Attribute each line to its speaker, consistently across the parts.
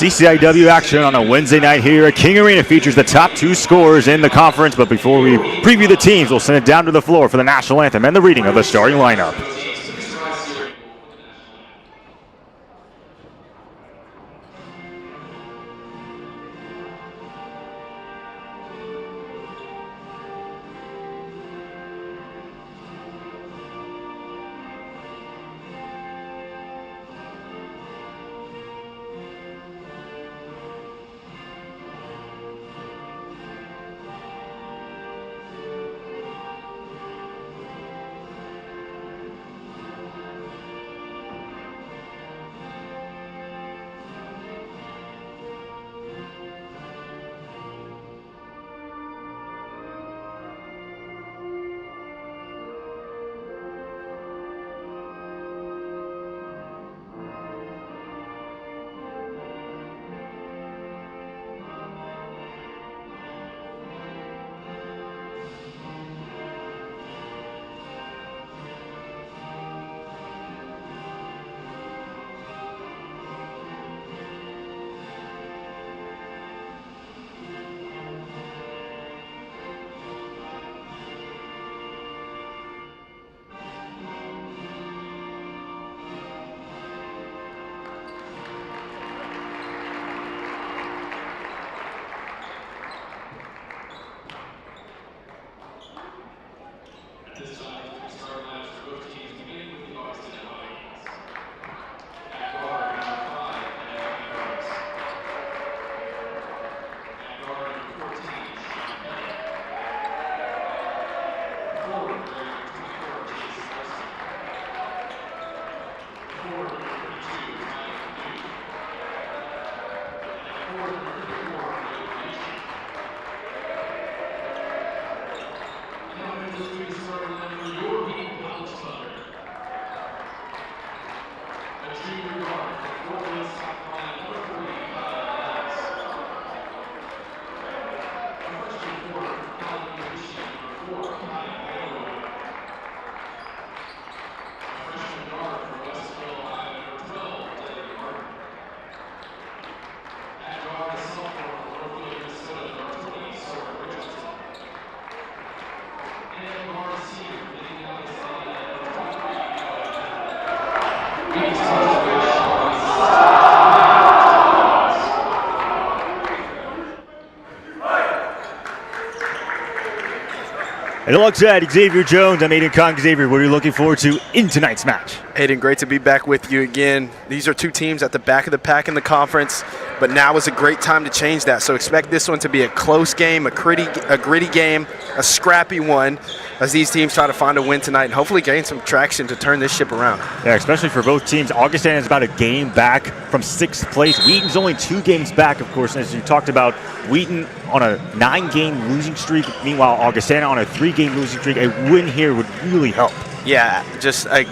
Speaker 1: CCIW action on a Wednesday night here at King Arena features the top two scorers in the conference. But before we preview the teams, we'll send it down to the floor for the national anthem and the reading of the starting lineup. And alongside Xavier Jones, I'm Aiden Kong. Xavier, what are you looking forward to in tonight's match?
Speaker 2: Aiden, great to be back with you again. These are two teams at the back of the pack in the conference, but now is a great time to change that. So expect this one to be a close game, a gritty game, a scrappy one, as these teams try to find a win tonight and hopefully gain some traction to turn this ship around.
Speaker 1: Yeah, especially for both teams. Augustana is about a game back from 6th place. Wheaton's only 2 games back, of course, as you talked about. Wheaton on a 9-game losing streak. Meanwhile, Augustana on a 3-game losing streak. A win here would really help.
Speaker 2: Yeah, just an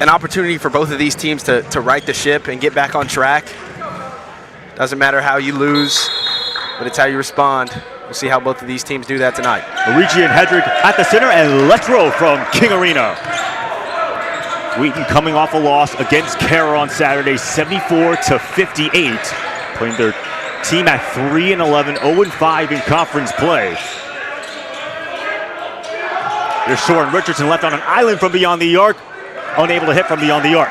Speaker 2: opportunity for both of these teams to right the ship and get back on track. Doesn't matter how you lose, but it's how you respond. We'll see how both of these teams do that tonight.
Speaker 1: Ricci and Hedrick at the center, and let's roll from King Arena. Wheaton coming off a loss against Kara on Saturday, 74-58. Playing their team at 3-11, 0-5 in conference play. There's Soren Richardson left on an island from beyond the arc, unable to hit from beyond the arc.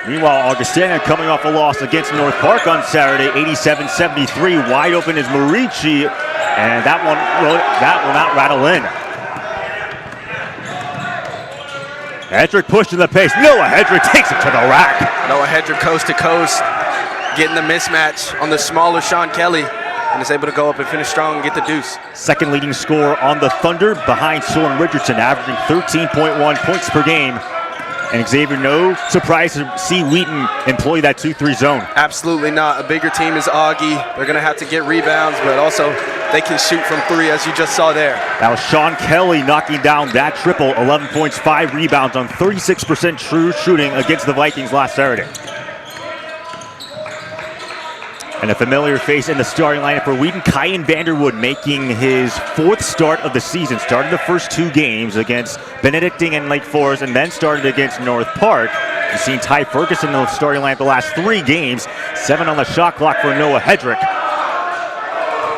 Speaker 1: Meanwhile, Augustana coming off a loss against North Park on Saturday, 87-73. Wide open is Marici, and that will not rattle in. Hedrick pushed to the pace. Noah Hedrick takes it to the rack.
Speaker 2: Noah Hedrick coast to coast, getting the mismatch on the smaller Sean Kelly, and is able to go up and finish strong and get the deuce.
Speaker 1: Second leading scorer on the Thunder behind Soren Richardson, averaging 13.1 points per game. And Xavier, no surprise to see Wheaton employ that 2-3 zone.
Speaker 2: Absolutely not. A bigger team is Augie. They're going to have to get rebounds, but also they can shoot from 3, as you just saw there.
Speaker 1: That was Sean Kelly knocking down that triple, 11 points, 5 rebounds on 36% true shooting against the Vikings last Saturday. And a familiar face in the starting lineup for Wheaton, Kyan Vanderwood, making his 4th start of the season. Started the first 2 games against Benedictine and Lake Forest, and then started against North Park. You've seen Ty Ferguson in the starting lineup the last 3 games. 7 on the shot clock for Noah Hedrick.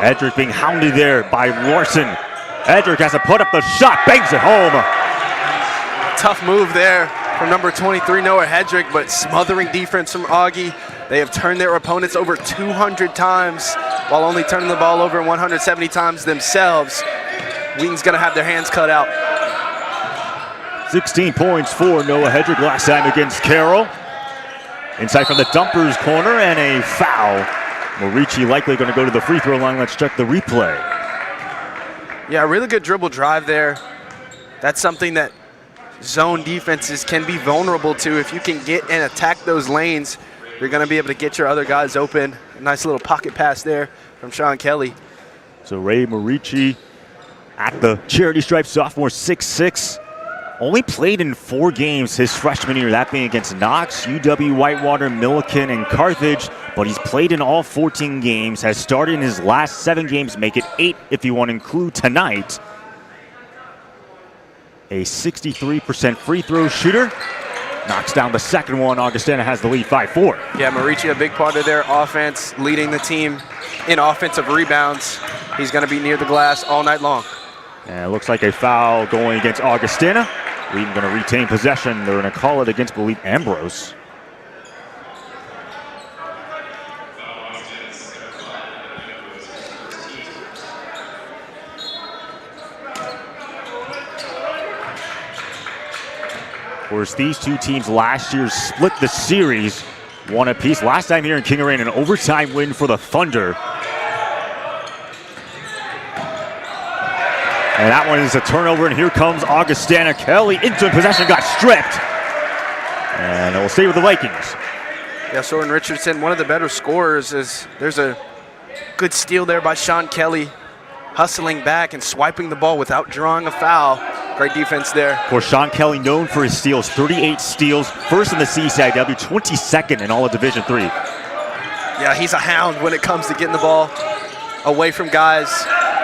Speaker 1: Hedrick being hounded there by Larson. Hedrick has to put up the shot, bangs it home.
Speaker 2: Tough move there from number 23, Noah Hedrick, but smothering defense from Augie. They have turned their opponents over 200 times while only turning the ball over 170 times themselves. Wheaton's going to have their hands cut out.
Speaker 1: 16 points for Noah Hedrick last time against Carroll. Inside from the Dumpers corner and a foul. Morici likely going to go to the free throw line. Let's check the replay.
Speaker 2: Yeah, really good dribble drive there. That's something that zone defenses can be vulnerable to. If you can get and attack those lanes, you're going to be able to get your other guys open. A nice little pocket pass there from Sean Kelly.
Speaker 1: So Ray Morici at the charity stripe, sophomore, 6'6". Only played in 4 games his freshman year, that being against Knox, UW, Whitewater, Milliken, and Carthage. But he's played in all 14 games, has started in his last 7 games, make it 8 if you want to include tonight. A 63% free throw shooter. Knocks down the second one. Augustana has the lead 5-4.
Speaker 2: Yeah, Morici, a big part of their offense, leading the team in offensive rebounds. He's going to be near the glass all night long.
Speaker 1: And it looks like a foul going against Augustana. Wheaton going to retain possession. They're going to call it against, I believe, Ambrose. Of course, these 2 teams last year split the series 1 apiece. Last time here in King Arena, an overtime win for the Thunder. And that one is a turnover, and here comes Augustana. Kelly into possession, got stripped. And it will stay with the Vikings.
Speaker 2: Yeah, Soren Richardson, one of the better scorers. There's a good steal there by Sean Kelly, hustling back and swiping the ball without drawing a foul. Great defense there.
Speaker 1: Of course, Sean Kelly known for his steals, 38 steals, first in the CCIW, 22nd in all of Division III.
Speaker 2: Yeah, he's a hound when it comes to getting the ball away from guys.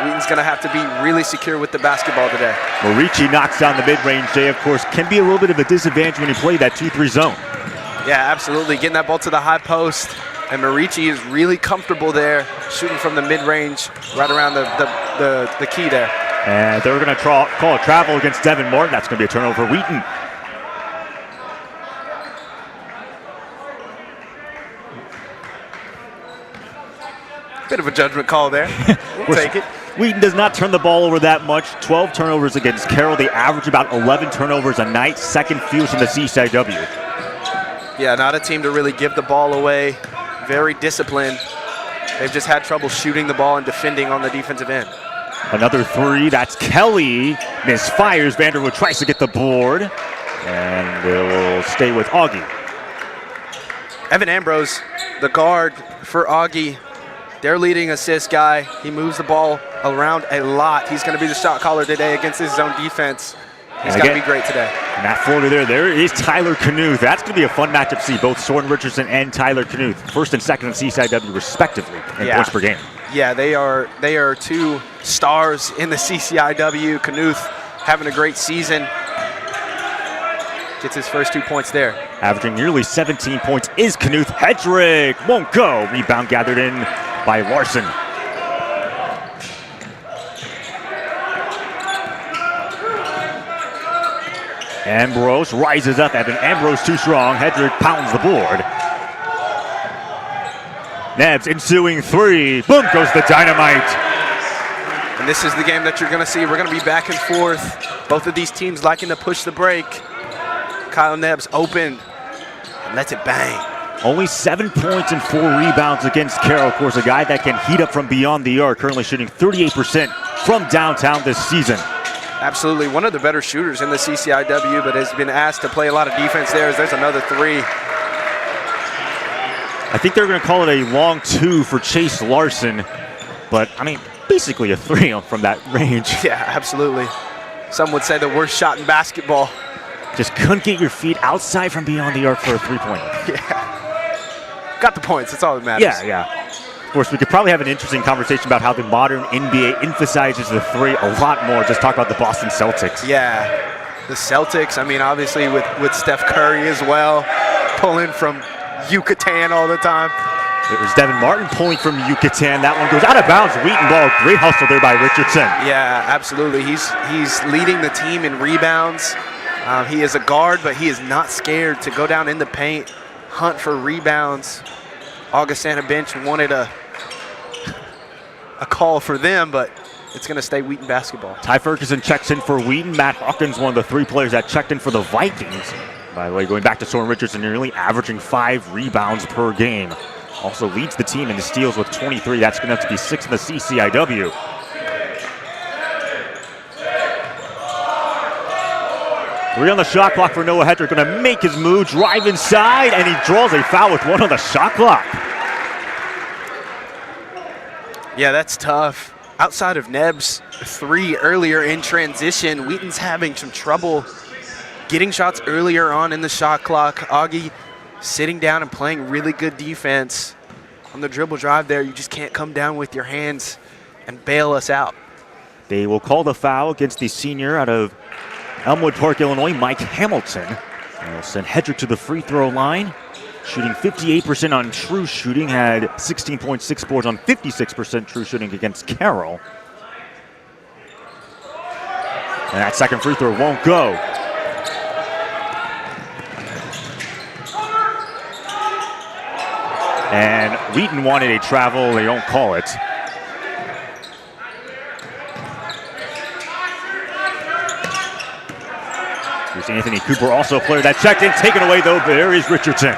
Speaker 2: Wheaton's going to have to be really secure with the basketball today.
Speaker 1: Morici knocks down the mid-range. Jay, of course, can be a little bit of a disadvantage when you play that 2-3 zone.
Speaker 2: Yeah, absolutely. Getting that ball to the high post. And Morici is really comfortable there, shooting from the mid-range, right around the key there.
Speaker 1: And they're going to call a travel against Devin Martin. That's going to be a turnover for Wheaton.
Speaker 2: Bit of a judgment call there. We'll take it.
Speaker 1: Wheaton does not turn the ball over that much. 12 turnovers against Carroll. They average about 11 turnovers a night. Second fewest in the CCIW.
Speaker 2: Yeah, not a team to really give the ball away. Very disciplined. They've just had trouble shooting the ball and defending on the defensive end.
Speaker 1: Another 3. That's Kelly. Misfires. Vanderwood tries to get the board. And it will stay with Augie.
Speaker 2: Evan Ambrose, the guard for Augie. Their leading assist guy. He moves the ball around a lot. He's going to be the shot caller today against his zone defense. He's got to be great today.
Speaker 1: And that floater there is Tyler Knuth. That's going to be a fun matchup to see, both Soren Richardson and Tyler Knuth. First and second in CCIW, respectively, in points per game.
Speaker 2: Yeah, they are 2 stars in the CCIW. Knuth having a great season. Gets his first 2 points there.
Speaker 1: Averaging nearly 17 points is Knuth. Hedrick won't go. Rebound gathered in by Larson. Ambrose rises up. Evan Ambrose too strong. Hedrick pounds the board. Nebs ensuing 3. Boom goes the dynamite.
Speaker 2: And this is the game that you're going to see. We're going to be back and forth. Both of these teams liking to push the break. Kyle Nebs open and lets it bang.
Speaker 1: Only 7 points and 4 rebounds against Carroll. Of course, a guy that can heat up from beyond the arc. Currently shooting 38% from downtown this season.
Speaker 2: Absolutely, one of the better shooters in the CCIW, but has been asked to play a lot of defense there. There's another 3.
Speaker 1: I think they're going to call it a long 2 for Chase Larson, but I mean, basically a 3 from that range.
Speaker 2: Yeah, absolutely. Some would say the worst shot in basketball.
Speaker 1: Just couldn't get your feet outside from beyond the arc for a 3-pointer.
Speaker 2: Yeah. Got the points, that's all that matters.
Speaker 1: Yeah. Of course, we could probably have an interesting conversation about how the modern NBA emphasizes the three a lot more. Just talk about the Boston Celtics.
Speaker 2: Yeah, the Celtics, I mean, obviously with Steph Curry as well, pulling from Yucatan all the time.
Speaker 1: It was Devin Martin pulling from Yucatan. That one goes out of bounds. Wheaton ball. Great hustle there by Richardson.
Speaker 2: Yeah, absolutely. He's leading the team in rebounds. He is a guard, but he is not scared to go down in the paint, hunt for rebounds. Augustana bench wanted a call for them, but it's going to stay Wheaton basketball.
Speaker 1: Ty Ferguson checks in for Wheaton. Matt Hawkins, one of the three players that checked in for the Vikings. By the way, going back to Soren Richardson, nearly averaging 5 rebounds per game. Also leads the team in the steals with 23. That's going to have to be 6 in the CCIW. Three on the shot clock for Noah Hedrick. Going to make his move, drive inside, and he draws a foul with 1 on the shot clock.
Speaker 2: Yeah, that's tough. Outside of Neb's 3 earlier in transition, Wheaton's having some trouble getting shots earlier on in the shot clock. Augie sitting down and playing really good defense. On the dribble drive there, you just can't come down with your hands and bail us out.
Speaker 1: They will call the foul against the senior out of Elmwood Park, Illinois, Mike Hamilton. And they'll send Hedrick to the free throw line. Shooting 58% on true shooting, had 16.6 boards on 56% true shooting against Carroll. And that second free throw won't go. And Wheaton wanted a travel, they don't call it. Here's Anthony Cooper, also a player that checked in, taken away though, but there is Richardson.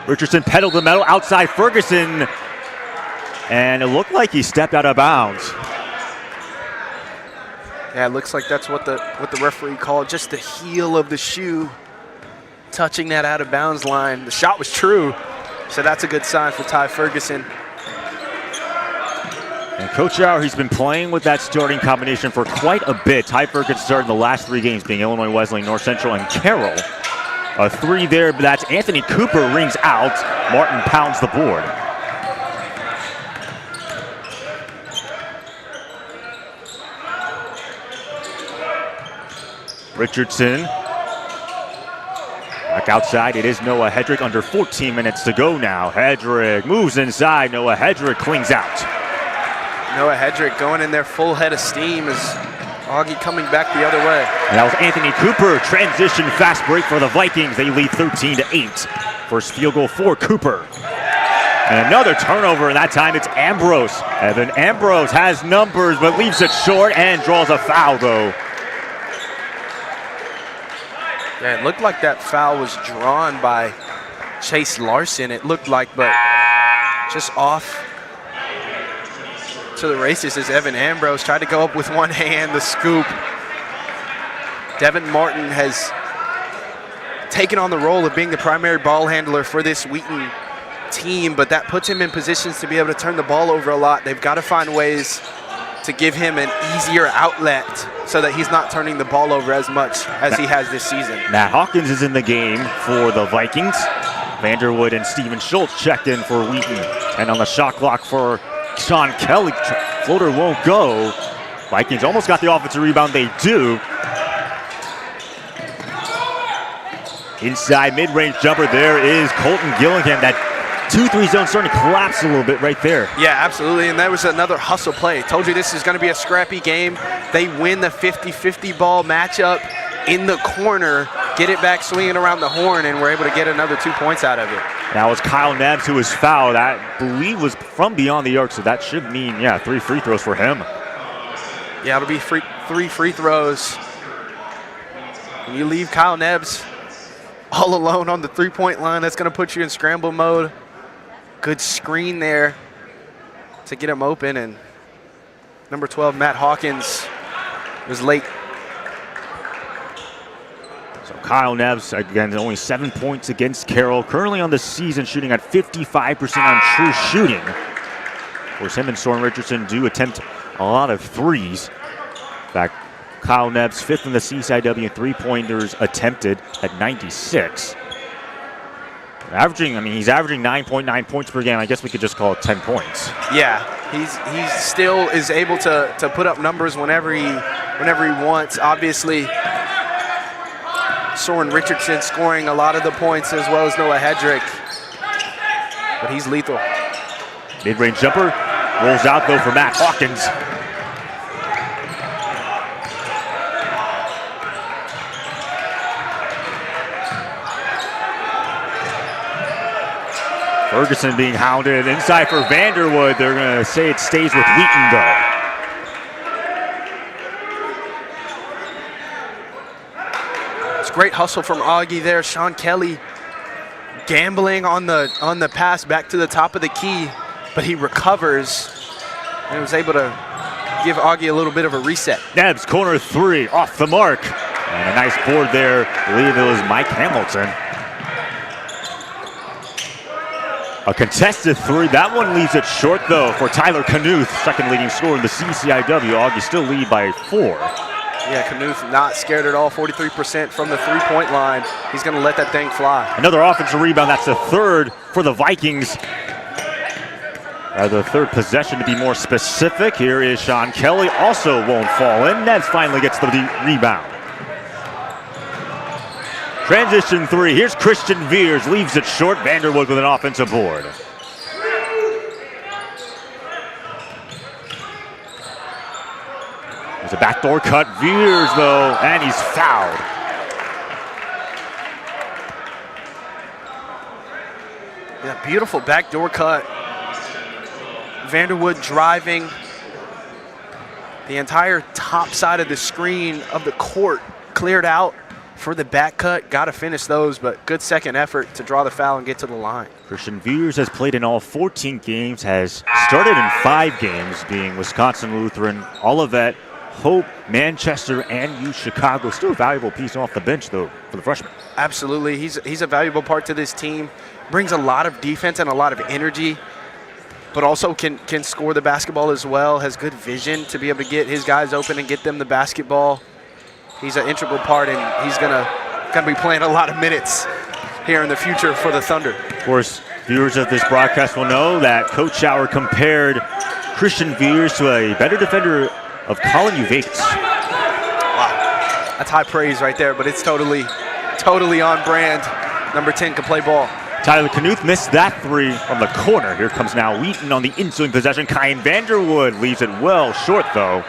Speaker 1: Richardson pedaled the metal outside Ferguson, and it looked like he stepped out of bounds.
Speaker 2: Yeah, it looks like that's what the referee called, just the heel of the shoe touching that out of bounds line. The shot was true, so that's a good sign for Ty Ferguson.
Speaker 1: And Coach Auer, he's been playing with that starting combination for quite a bit. Ty Ferguson started the last 3 games, being Illinois Wesleyan, North Central, and Carroll. A 3 there, but that's Anthony Cooper, rings out. Martin pounds the board. Richardson. Back outside, it is Noah Hedrick, under 14 minutes to go now. Hedrick moves inside, Noah Hedrick clings out.
Speaker 2: Noah Hedrick going in there full head of steam as Augie coming back the other way.
Speaker 1: And that was Anthony Cooper, transition fast break for the Vikings. They lead 13-8. First field goal for Cooper. And another turnover, and that time it's Ambrose. Evan Ambrose has numbers, but leaves it short and draws a foul though.
Speaker 2: Yeah, it looked like that foul was drawn by Chase Larson, it looked like, but just off to the races as Evan Ambrose tried to go up with one hand, the scoop. Devin Martin has taken on the role of being the primary ball handler for this Wheaton team, but that puts him in positions to be able to turn the ball over a lot. They've got to find ways to give him an easier outlet so that he's not turning the ball over as much as he has this season.
Speaker 1: Matt Hawkins is in the game for the Vikings. Vanderwood and Steven Schultz checked in for Wheaton. And on the shot clock for Sean Kelly, floater won't go. Vikings almost got the offensive rebound, they do. Inside mid-range jumper, there is Colton Gilligan. That 2-3 zone starting to collapse a little bit right there.
Speaker 2: Yeah, absolutely, and that was another hustle play. Told you this is going to be a scrappy game. They win the 50-50 ball matchup in the corner, get it back swinging around the horn, and we're able to get another 2 points out of it.
Speaker 1: That was Kyle Nebbs who was fouled. I believe was from beyond the arc, so that should mean, 3 free throws for him.
Speaker 2: Yeah, it'll be 3 free throws. When you leave Kyle Nebbs all alone on the three-point line, that's going to put you in scramble mode. Good screen there to get him open, and number 12, Matt Hawkins, was late.
Speaker 1: So Kyle Nebbs, again, only 7 points against Carroll. Currently on the season, shooting at 55% on true shooting. Of course, him and Soren Richardson do attempt a lot of threes. In fact, Kyle Nebbs, 5th in the CCIW in 3-pointers attempted at 96. He's averaging 9.9 points per game. I guess we could just call it 10 points.
Speaker 2: Yeah, he's still is able to put up numbers whenever he wants. Obviously, Soren Richardson scoring a lot of the points as well as Noah Hedrick, but he's lethal.
Speaker 1: Mid-range jumper rolls out though for Matt Hawkins. Ferguson being hounded inside for Vanderwood. They're going to say it stays with Wheaton though.
Speaker 2: It's great hustle from Augie there. Sean Kelly gambling on the pass back to the top of the key, but he recovers and was able to give Augie a little bit of a reset.
Speaker 1: Nebs, corner three, off the mark. And a nice board there. I believe it was Mike Hamilton. A contested three. That one leaves it short, though, for Tyler Knuth, second leading scorer in the CCIW. Augie still lead by 4.
Speaker 2: Yeah, Knuth not scared at all, 43% from the three-point line. He's going to let that thing fly.
Speaker 1: Another offensive rebound. That's the third for the Vikings. The third possession, to be more specific. Here is Sean Kelly. Also won't fall in. Nebs finally gets the rebound. Transition three. Here's Christian Veers. Leaves it short. Vanderwood with an offensive board. There's a backdoor cut. Veers, though, and he's fouled.
Speaker 2: Yeah, beautiful backdoor cut. Vanderwood driving the entire top side of the screen of the court, cleared out for the back cut. Got to finish those, but good second effort to draw the foul and get to the line.
Speaker 1: Christian Veers has played in all 14 games, has started in 5 games, being Wisconsin Lutheran, Olivet, Hope, Manchester, and U Chicago. Still a valuable piece off the bench, though, for the freshman.
Speaker 2: Absolutely. He's a valuable part to this team. Brings a lot of defense and a lot of energy, but also can score the basketball as well. Has good vision to be able to get his guys open and get them the basketball. He's an integral part, and he's gonna be playing a lot of minutes here in the future for the Thunder.
Speaker 1: Of course, viewers of this broadcast will know that Coach Schauer compared Christian Veers to a better defender of Colin Uvates.
Speaker 2: Wow, that's high praise right there, but it's totally on brand. Number 10 can play ball.
Speaker 1: Tyler Knuth missed that three from the corner. Here comes now Wheaton on the ensuing possession. Kyan Vanderwood leaves it well short, though.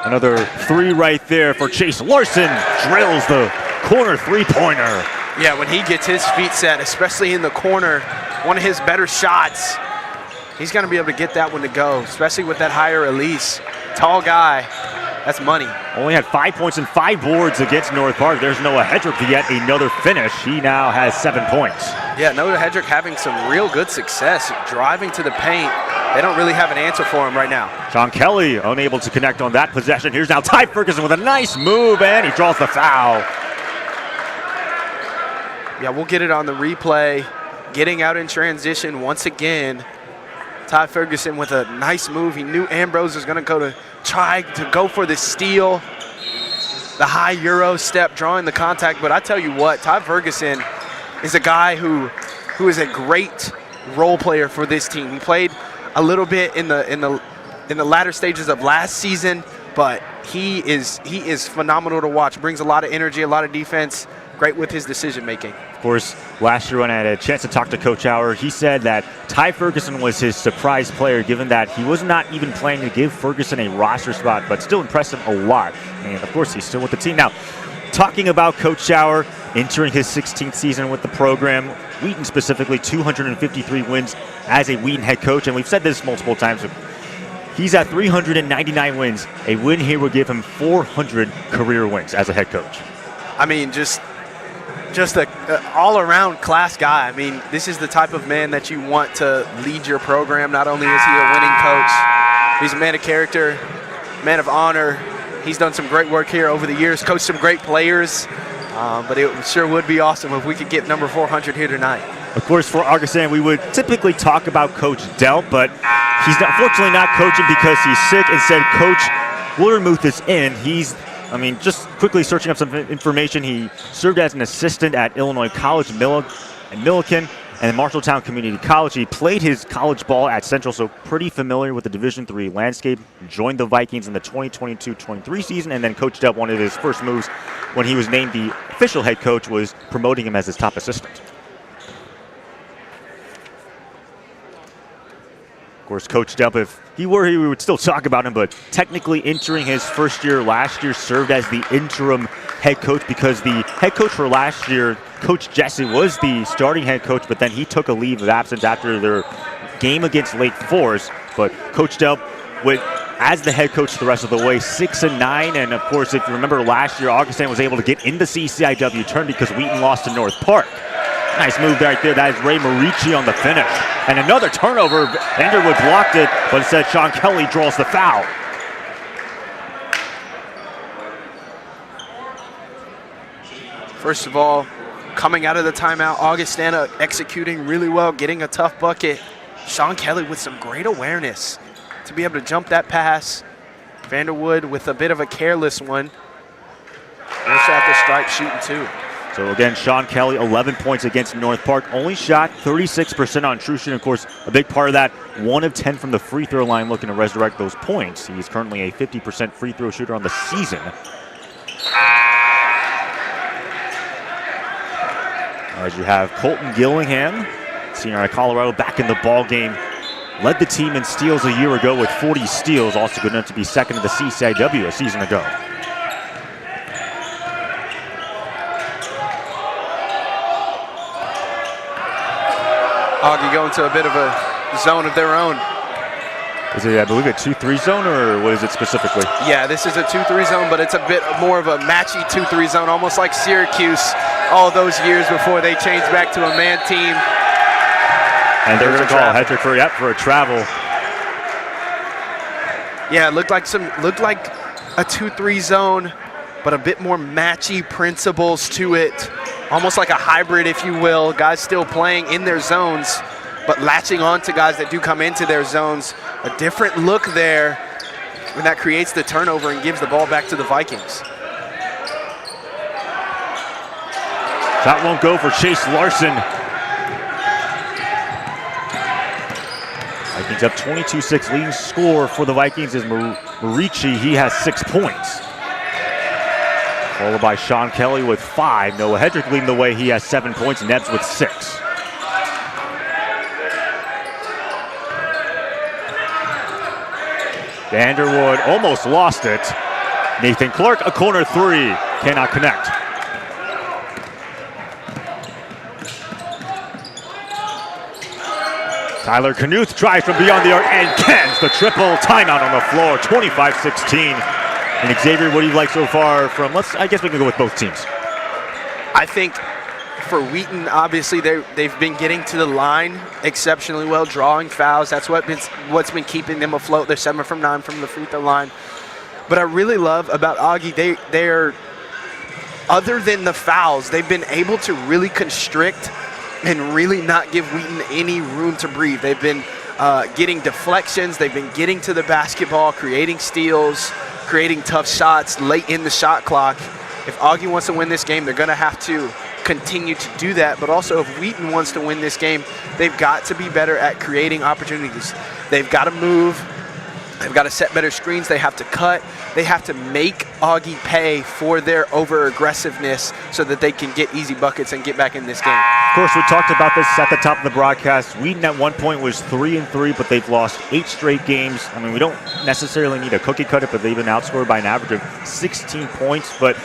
Speaker 1: Another three right there for Chase Larson. Drills the corner three-pointer.
Speaker 2: Yeah, when he gets his feet set, especially in the corner, one of his better shots, he's going to be able to get that one to go, especially with that higher release. Tall guy, that's money.
Speaker 1: Only had 5 points and 5 boards against North Park. There's Noah Hedrick to yet another finish. He now has 7 points.
Speaker 2: Yeah, Noah Hedrick having some real good success driving to the paint. They don't really have an answer for him right now.
Speaker 1: Sean Kelly unable to connect on that possession. Here's now Ty Ferguson with a nice move, and he draws the foul.
Speaker 2: Yeah, we'll get it on the replay. Getting out in transition once again. Ty Ferguson with a nice move. He knew Ambrose was going to try to go for the steal. The high Euro step, drawing the contact. But I tell you what, Ty Ferguson is a guy who is a great role player for this team. He played a little bit in the latter stages of last season, but he is phenomenal to watch. Brings a lot of energy, a lot of defense. Great with his decision making.
Speaker 1: Of course, last year when I had a chance to talk to Coach Schauer, he said that Ty Ferguson was his surprise player, given that he was not even playing to give Ferguson a roster spot, but still impressed him a lot. And of course, he's still with the team. Now, talking about Coach Schauer entering his 16th season with the program, Wheaton specifically, 253 wins as a Wheaton head coach. And we've said this multiple times. He's at 399 wins. A win here would give him 400 career wins as a head coach.
Speaker 2: I mean, just an all-around class guy. I mean, this is the type of man that you want to lead your program. Not only is he a winning coach, he's a man of character, man of honor. He's done some great work here over the years, coached some great players, but it sure would be awesome if we could get number 400 here tonight.
Speaker 1: Of course, for Augustana, we would typically talk about Coach Delp, but he's unfortunately not coaching because he's sick. Instead, Coach Wildermuth is in. He's I mean, just quickly searching up some information, he served as an assistant at Illinois College in Milliken and Marshalltown Community College. He played his college ball at Central, so pretty familiar with the Division III landscape. Joined the Vikings in the 2022-23 season, and then coached up. One of his first moves when he was named the official head coach was promoting him as his top assistant. Of course, Coach Delp, if he were here, we would still talk about him, but technically entering his first year last year, served as the interim head coach because the head coach for last year, Coach Jesse, was the starting head coach, but then he took a leave of absence after their game against Lake Forest. But Coach Delp went as the head coach the rest of the way, 6-9, and of course, if you remember last year, Augustana was able to get into CCIW turn because Wheaton lost to North Park. Nice move right there. That is Ray Marici on the finish. And another turnover. Vanderwood blocked it, but instead Sean Kelly draws the foul.
Speaker 2: First of all, coming out of the timeout, Augustana executing really well, getting a tough bucket. Sean Kelly with some great awareness to be able to jump that pass. Vanderwood with a bit of a careless one. Also at the stripe, shooting two.
Speaker 1: So again, Sean Kelly, 11 points against North Park. Only shot 36% on true shooting. Of course, a big part of that, 1 of 10 from the free throw line, looking to resurrect those points. He's currently a 50% free throw shooter on the season. As you have Colton Gillingham, senior out of Colorado, back in the ball game. Led the team in steals a year ago with 40 steals. Also good enough to be second in the CCIW a season ago.
Speaker 2: Augie going to a bit of a zone of their own.
Speaker 1: Is it, I believe, a 2-3 zone, or what is it specifically?
Speaker 2: Yeah, this is a 2-3 zone, but it's a bit more of a matchy 2-3 zone, almost like Syracuse all those years before they changed back to a man team.
Speaker 1: And they're going to call Hedrick for a travel.
Speaker 2: Yeah, it looked like a 2-3 zone, but a bit more matchy principles to it. Almost like a hybrid, if you will. Guys still playing in their zones, but latching on to guys that do come into their zones. A different look there, and that creates the turnover and gives the ball back to the Vikings.
Speaker 1: That won't go for Chase Larson. Vikings up 22-6. Leading scorer for the Vikings is Marici. He has 6 points. Followed by Sean Kelly with 5. Noah Hedrick leading the way. He has 7 points. Nebs with 6. Vanderwood almost lost it. Nathan Clark, a corner 3. Cannot connect. Tyler Knuth tries from beyond the arc and cans the triple. Timeout on the floor, 25-16. And Xavier, what do you like so far from, I guess we can go with both teams.
Speaker 2: I think for Wheaton, obviously they've been getting to the line exceptionally well, drawing fouls. That's what's been keeping them afloat. They're 7 from 9 from the free throw line. But I really love about Augie, they're other than the fouls, they've been able to really constrict and really not give Wheaton any room to breathe. They've been getting deflections. They've been getting to the basketball, creating steals, creating tough shots late in the shot clock. If Augie wants to win this game, they're going to have to continue to do that. But also, if Wheaton wants to win this game, they've got to be better at creating opportunities. They've got to move. They've got to set better screens. They have to cut. They have to make Augie pay for their over-aggressiveness so that they can get easy buckets and get back in this game.
Speaker 1: Of course, we talked about this at the top of the broadcast. Wheaton at one point was 3-3, but they've lost 8 straight games. I mean, we don't necessarily need a cookie cutter, but they've been outscored by an average of 16 points. But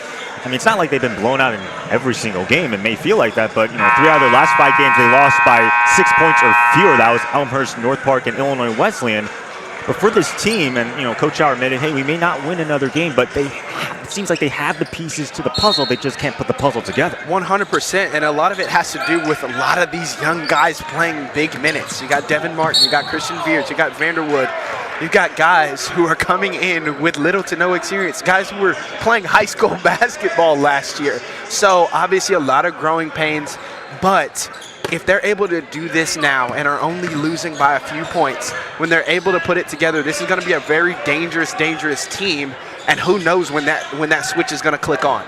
Speaker 1: I mean, it's not like they've been blown out in every single game. It may feel like that, but 3 out of their last 5 games, they lost by 6 points or fewer. That was Elmhurst, North Park, and Illinois Wesleyan. But for this team, and Coach Howard admitted, hey, we may not win another game, but it seems like they have the pieces to the puzzle. They just can't put the puzzle together.
Speaker 2: 100%, and a lot of it has to do with a lot of these young guys playing big minutes. You got Devin Martin, you got Christian Veers, you got Vanderwood. You've got guys who are coming in with little to no experience, guys who were playing high school basketball last year. So obviously a lot of growing pains, but if they're able to do this now and are only losing by a few points, when they're able to put it together, this is going to be a very dangerous team and who knows when that switch is going to click on.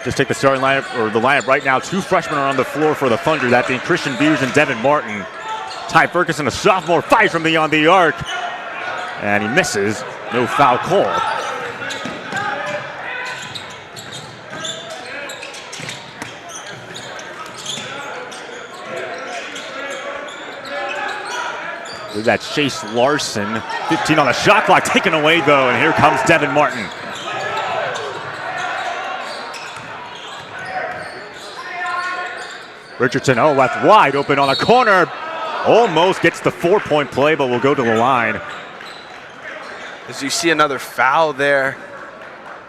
Speaker 1: Just take the starting lineup, or the lineup right now. 2 freshmen are on the floor for the Thunder, that being Christian Beers and Devin Martin. Ty Ferguson, a sophomore, fires from beyond the arc, and he misses. No foul call. That's Chase Larson, 15 on the shot clock, taken away though, and here comes Devin Martin. Richardson, left wide open on the corner. Almost gets the 4-point play, but will go to the line.
Speaker 2: As you see another foul there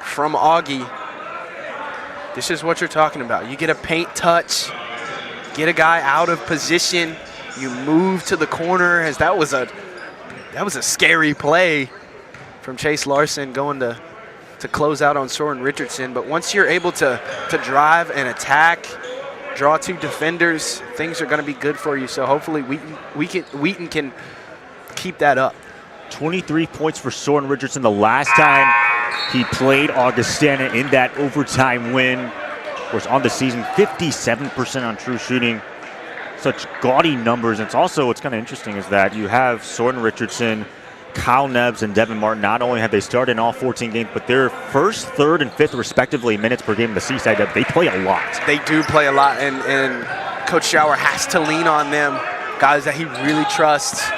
Speaker 2: from Augie. This is what you're talking about. You get a paint touch, get a guy out of position, you move to the corner, as that was a scary play from Chase Larson going to close out on Soren Richardson. But once you're able to drive and attack, draw 2 defenders, things are going to be good for you. So hopefully Wheaton can keep that up. 23
Speaker 1: points for Soren Richardson the last time he played Augustana in that overtime win. Of course, on the season, 57% on true shooting. Such gaudy numbers. And it's also, what's kind of interesting is that you have Soren Richardson, Kyle Nebbs, and Devin Martin. Not only have they started in all 14 games, but their first, third, and fifth, respectively, minutes per game in the Seaside Dub. They play a lot. They
Speaker 2: do play a lot, and Coach Schauer has to lean on them, guys that he really trusts,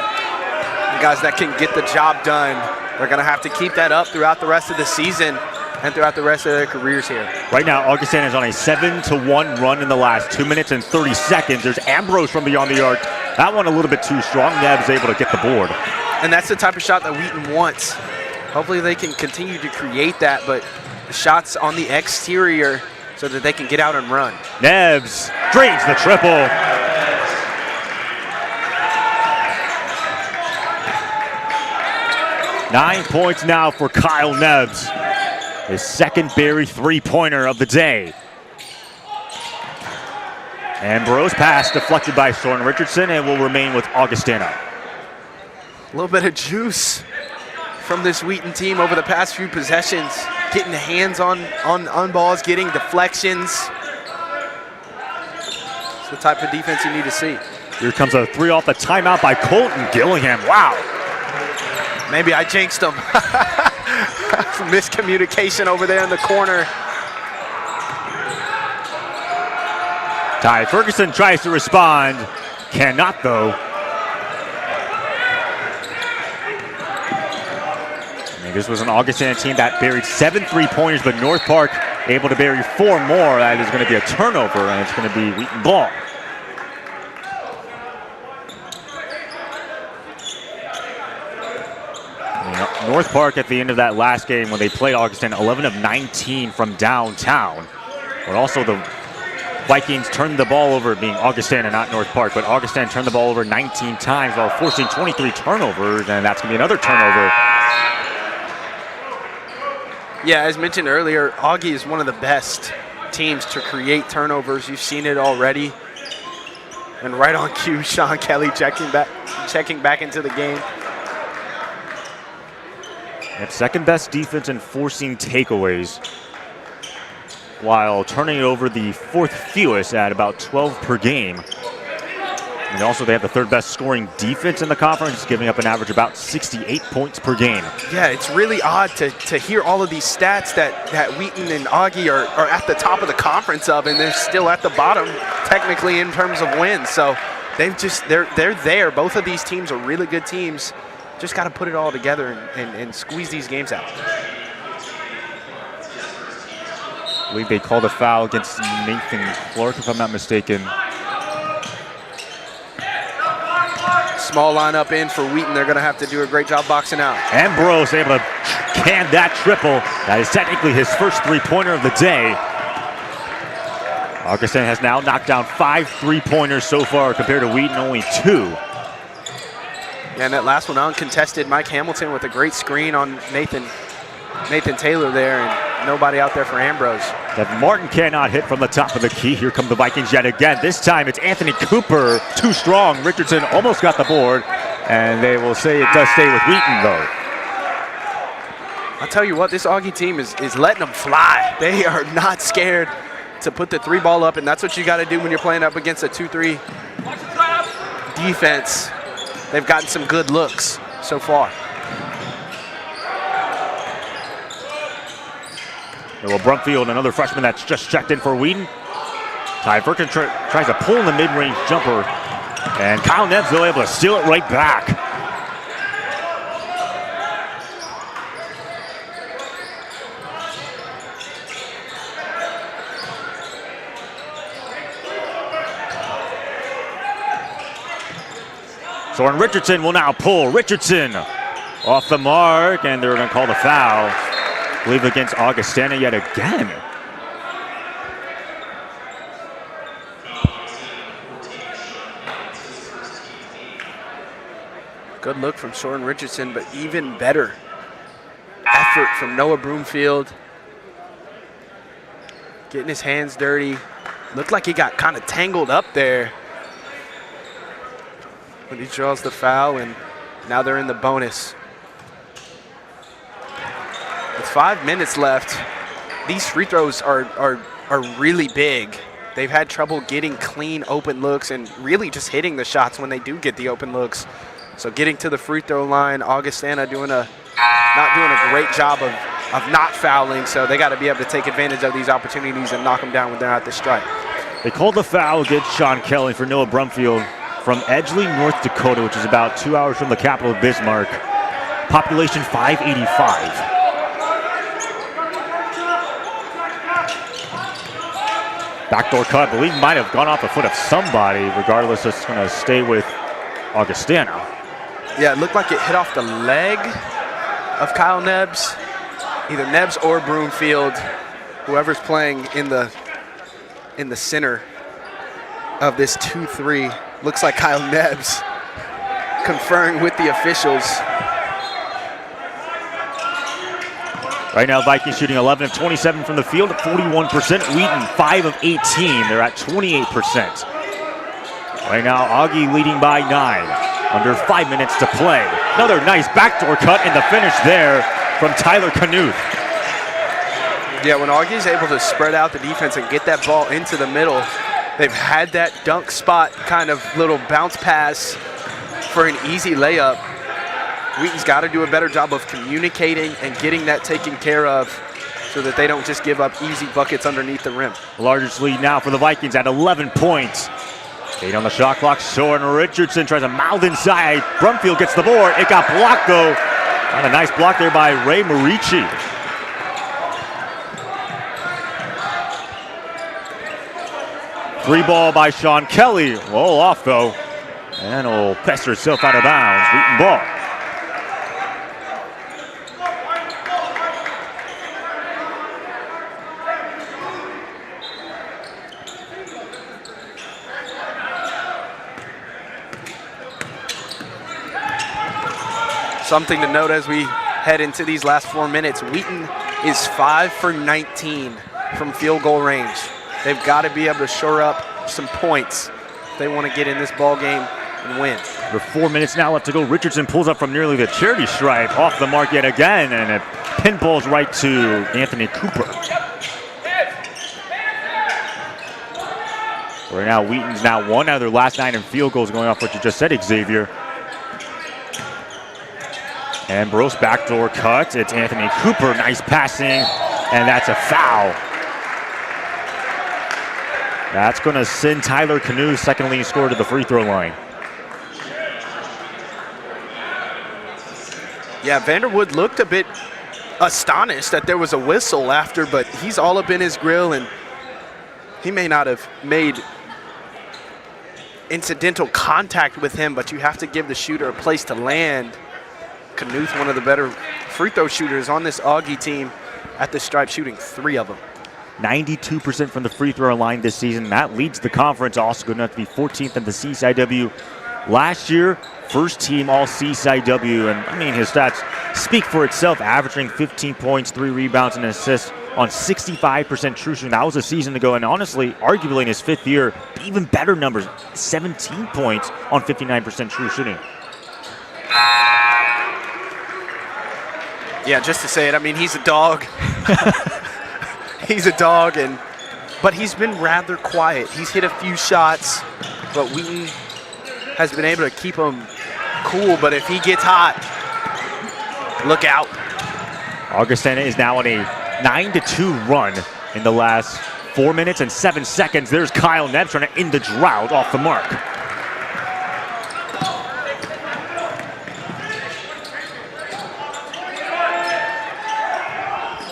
Speaker 2: guys that can get the job done. They're going to have to keep that up throughout the rest of the season and throughout the rest of their careers here.
Speaker 1: Right now, Augustana is on a 7-1 run in the last 2 minutes and 30 seconds. There's Ambrose from beyond the arc. That one a little bit too strong. Nebbs able to get the board.
Speaker 2: And that's the type of shot that Wheaton wants. Hopefully they can continue to create that, but the shots on the exterior so that they can get out and run.
Speaker 1: Nebbs drains the triple. Nine points now for Kyle Nebbs. His second Berry three-pointer of the day. Ambrose pass deflected by Soren Richardson and will remain with Augustana.
Speaker 2: A little bit of juice from this Wheaton team over the past few possessions. Getting hands on balls, getting deflections. It's the type of defense you need to see.
Speaker 1: Here comes a three off the timeout by Colton Gillingham. Wow.
Speaker 2: Maybe I jinxed him. Some miscommunication over there in the corner.
Speaker 1: Ty Ferguson tries to respond. Cannot, though. I mean, this was an Augustana team that buried 7 3-pointers, but North Park able to bury 4 more. That is going to be a turnover, and it's going to be Wheaton ball. North Park at the end of that last game when they played Augustana, 11 of 19 from downtown. But also the Vikings turned the ball over, being Augustana, not North Park, but Augustana turned the ball over 19 times while forcing 23 turnovers, and that's going to be another turnover.
Speaker 2: Yeah, as mentioned earlier, Augie is one of the best teams to create turnovers. You've seen it already. And right on cue, Sean Kelly checking back into the game.
Speaker 1: Second best defense in forcing takeaways, while turning it over the 4th fewest at about 12 per game. And also they have the 3rd best scoring defense in the conference, giving up an average about 68 points per game.
Speaker 2: Yeah, it's really odd to hear all of these stats that Wheaton and Augie are at the top of the conference of, and they're still at the bottom technically in terms of wins. So they're there. Both of these teams are really good teams. Just got to put it all together and squeeze these games out.
Speaker 1: I believe they called a foul against Nathan Clark, if I'm not mistaken.
Speaker 2: Small lineup in for Wheaton. They're going to have to do a great job boxing out.
Speaker 1: Ambrose able to can that triple. That is technically his first three-pointer of the day. Augustana has now knocked down 5 three-pointers so far compared to Wheaton, only 2.
Speaker 2: And that last one uncontested. Mike Hamilton with a great screen on Nathan Taylor there, and nobody out there for Ambrose.
Speaker 1: Devin Martin cannot hit from the top of the key. Here come the Vikings yet again. This time it's Anthony Cooper, too strong. Richardson almost got the board, and they will say it does stay with Wheaton, though.
Speaker 2: I'll tell you what, this Augie team is letting them fly. They are not scared to put the 3 ball up, and that's what you got to do when you're playing up against a 2-3 defense. They've gotten some good looks so far.
Speaker 1: Well, Brumfield, another freshman that's just checked in for Wheaton. Ty Firkin tries to pull in the mid-range jumper, and Kyle Nebbs, though, able to steal it right back. Soren Richardson will now pull. Richardson off the mark, and they're going to call the foul. I believe against Augustana yet again.
Speaker 2: Good look from Soren Richardson, but even better effort from Noah Broomfield. Getting his hands dirty. Looked like he got kind of tangled up there when he draws the foul, and now they're in the bonus. With 5 minutes left, these free throws are really big. They've had trouble getting clean open looks and really just hitting the shots when they do get the open looks. So getting to the free throw line, Augustana not doing a great job of not fouling, so they got to be able to take advantage of these opportunities and knock them down when they're at the stripe.
Speaker 1: They called the foul against Sean Kelly for Noah Brumfield from Edgeley, North Dakota, which is about 2 hours from the capital of Bismarck. Population 585. Backdoor cut, I believe might have gone off the foot of somebody. Regardless, it's going to stay with Augustana.
Speaker 2: Yeah, it looked like it hit off the leg of Kyle Nebbs. Either Nebbs or Broomfield, whoever's playing in the center of this 2-3. Looks like Kyle Nebbs conferring with the officials.
Speaker 1: Right now, Vikings shooting 11 of 27 from the field at 41%. Wheaton, 5 of 18. They're at 28%. Right now, Augie leading by 9. Under 5 minutes to play. Another nice backdoor cut, and the finish there from Tyler Knuth.
Speaker 2: Yeah, when Augie's able to spread out the defense and get that ball into the middle, they've had that dunk spot kind of little bounce pass for an easy layup. Wheaton's got to do a better job of communicating and getting that taken care of so that they don't just give up easy buckets underneath the rim.
Speaker 1: The largest lead now for the Vikings at 11 points. 8 on the shot clock. Soren Richardson tries a mouth inside. Brumfield gets the board. It got blocked, though. And a nice block there by Ray Marici. Free ball by Sean Kelly. Roll off, though. And it'll pester itself out of bounds. Wheaton ball.
Speaker 2: Something to note as we head into these last 4 minutes, Wheaton is 5 for 19 from field goal range. They've got to be able to shore up some points if they want to get in this ball game and win.
Speaker 1: With 4 minutes now left to go, Richardson pulls up from nearly the charity stripe, off the mark yet again, and it pinballs right to Anthony Cooper. Right now, Wheaton's now 1 out of their last 9 in field goals, going off what you just said, Xavier. And Bros backdoor cut. It's Anthony Cooper. Nice passing, and that's a foul. That's going to send Tyler Knuth, second leading scorer, to the free throw line.
Speaker 2: Yeah, Vanderwood looked a bit astonished that there was a whistle after, but he's all up in his grill, and he may not have made incidental contact with him, but you have to give the shooter a place to land. Knuth, one of the better free throw shooters on this Augie team at the stripe, shooting 3 of them.
Speaker 1: 92% from the free throw line this season. That leads the conference, also good enough to be 14th in the CCIW. Last year, first team all CCIW, and I mean, his stats speak for itself, averaging 15 points, 3 rebounds, and an assist on 65% true shooting. That was a season ago, and honestly, arguably in his 5th year, even better numbers, 17 points on 59% true shooting.
Speaker 2: Yeah, just to say it, I mean, he's a dog. He's a dog, but he's been rather quiet. He's hit a few shots, but Wheaton has been able to keep him cool. But if he gets hot, look out.
Speaker 1: Augustana is now on a 9-2 run in the last 4 minutes and 7 seconds. There's Kyle Nebbs trying to end the drought off the mark.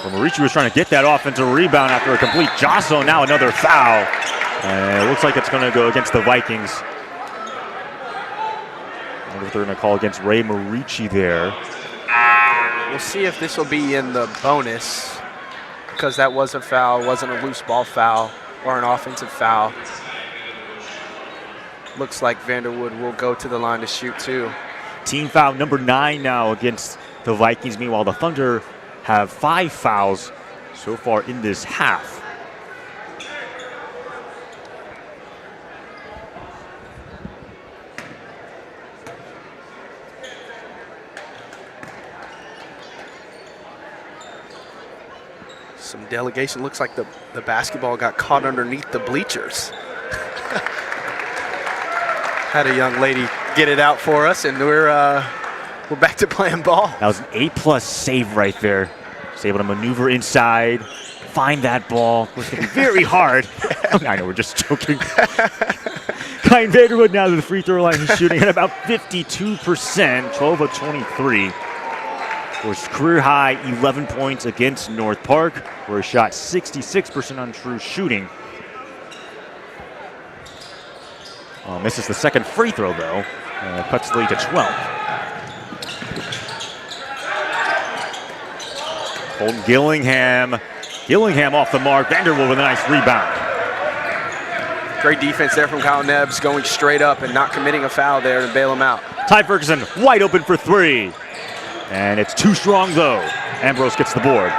Speaker 1: Marici was trying to get that offensive rebound after a complete jostle. Now another foul. And it looks like it's going to go against the Vikings. I wonder if they're going to call against Ray Marici there.
Speaker 2: We'll see if this will be in the bonus, because that was a foul, wasn't a loose ball foul or an offensive foul. Looks like Vanderwood will go to the line to shoot too.
Speaker 1: Team foul number 9 now against the Vikings. Meanwhile, the Thunder have 5 fouls so far in this half.
Speaker 2: Some delegation. Looks like the basketball got caught underneath the bleachers. Had a young lady get it out for us, and we're back to playing ball.
Speaker 1: That was an A+ save right there. Was able to maneuver inside, find that ball. It was going to be very hard. I know, we're just joking. Kyle Vanderwood now to the free throw line. He's shooting at about 52%, 12 of 23. For his career high 11 points against North Park, where he shot 66% on true shooting. Misses the second free throw though. Cuts the lead to 12. Colton Gillingham. Gillingham off the mark. Vanderwood with a nice rebound.
Speaker 2: Great defense there from Kyle Nebbs, going straight up and not committing a foul there to bail him out.
Speaker 1: Ty Ferguson wide open for 3. And it's too strong though. Ambrose gets the board.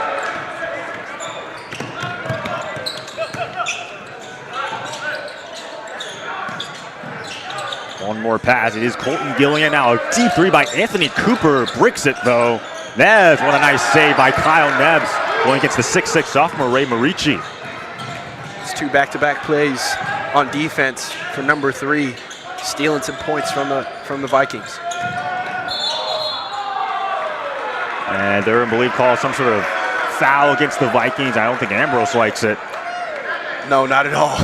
Speaker 1: One more pass. It is Colton Gillian. Now a deep 3 by Anthony Cooper. Bricks it though. Nebbs, what a nice save by Kyle Nebbs. Going against the 6'6 sophomore Ray Marici.
Speaker 2: It's 2 back-to-back plays on defense for number 3, stealing some points from the Vikings.
Speaker 1: And they're, I believe, called some sort of foul against the Vikings. I don't think Ambrose likes it.
Speaker 2: No, not at all.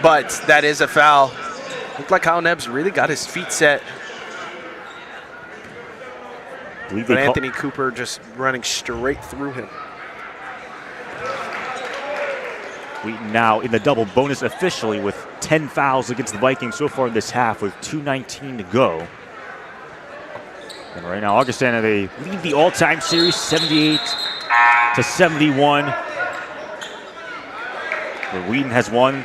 Speaker 2: But that is a foul. Looked like Kyle Nebbs really got his feet set. But Anthony Cooper just running straight through him.
Speaker 1: Wheaton now in the double bonus officially with 10 fouls against the Vikings so far in this half with 2:19 to go. And right now, Augustana, they lead the all-time series 78-71. Where Wheaton has won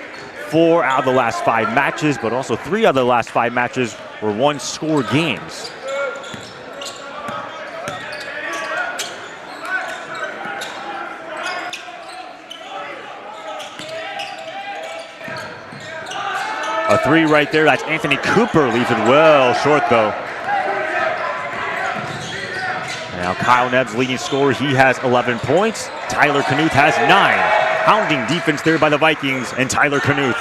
Speaker 1: 4 out of the last 5 matches, but also 3 out of the last 5 matches were one-score games. A 3 right there, that's Anthony Cooper, leaves it well short though. Now Kyle Nebbs leading scorer, he has 11 points. Tyler Knuth has 9. Hounding defense there by the Vikings and Tyler Knuth.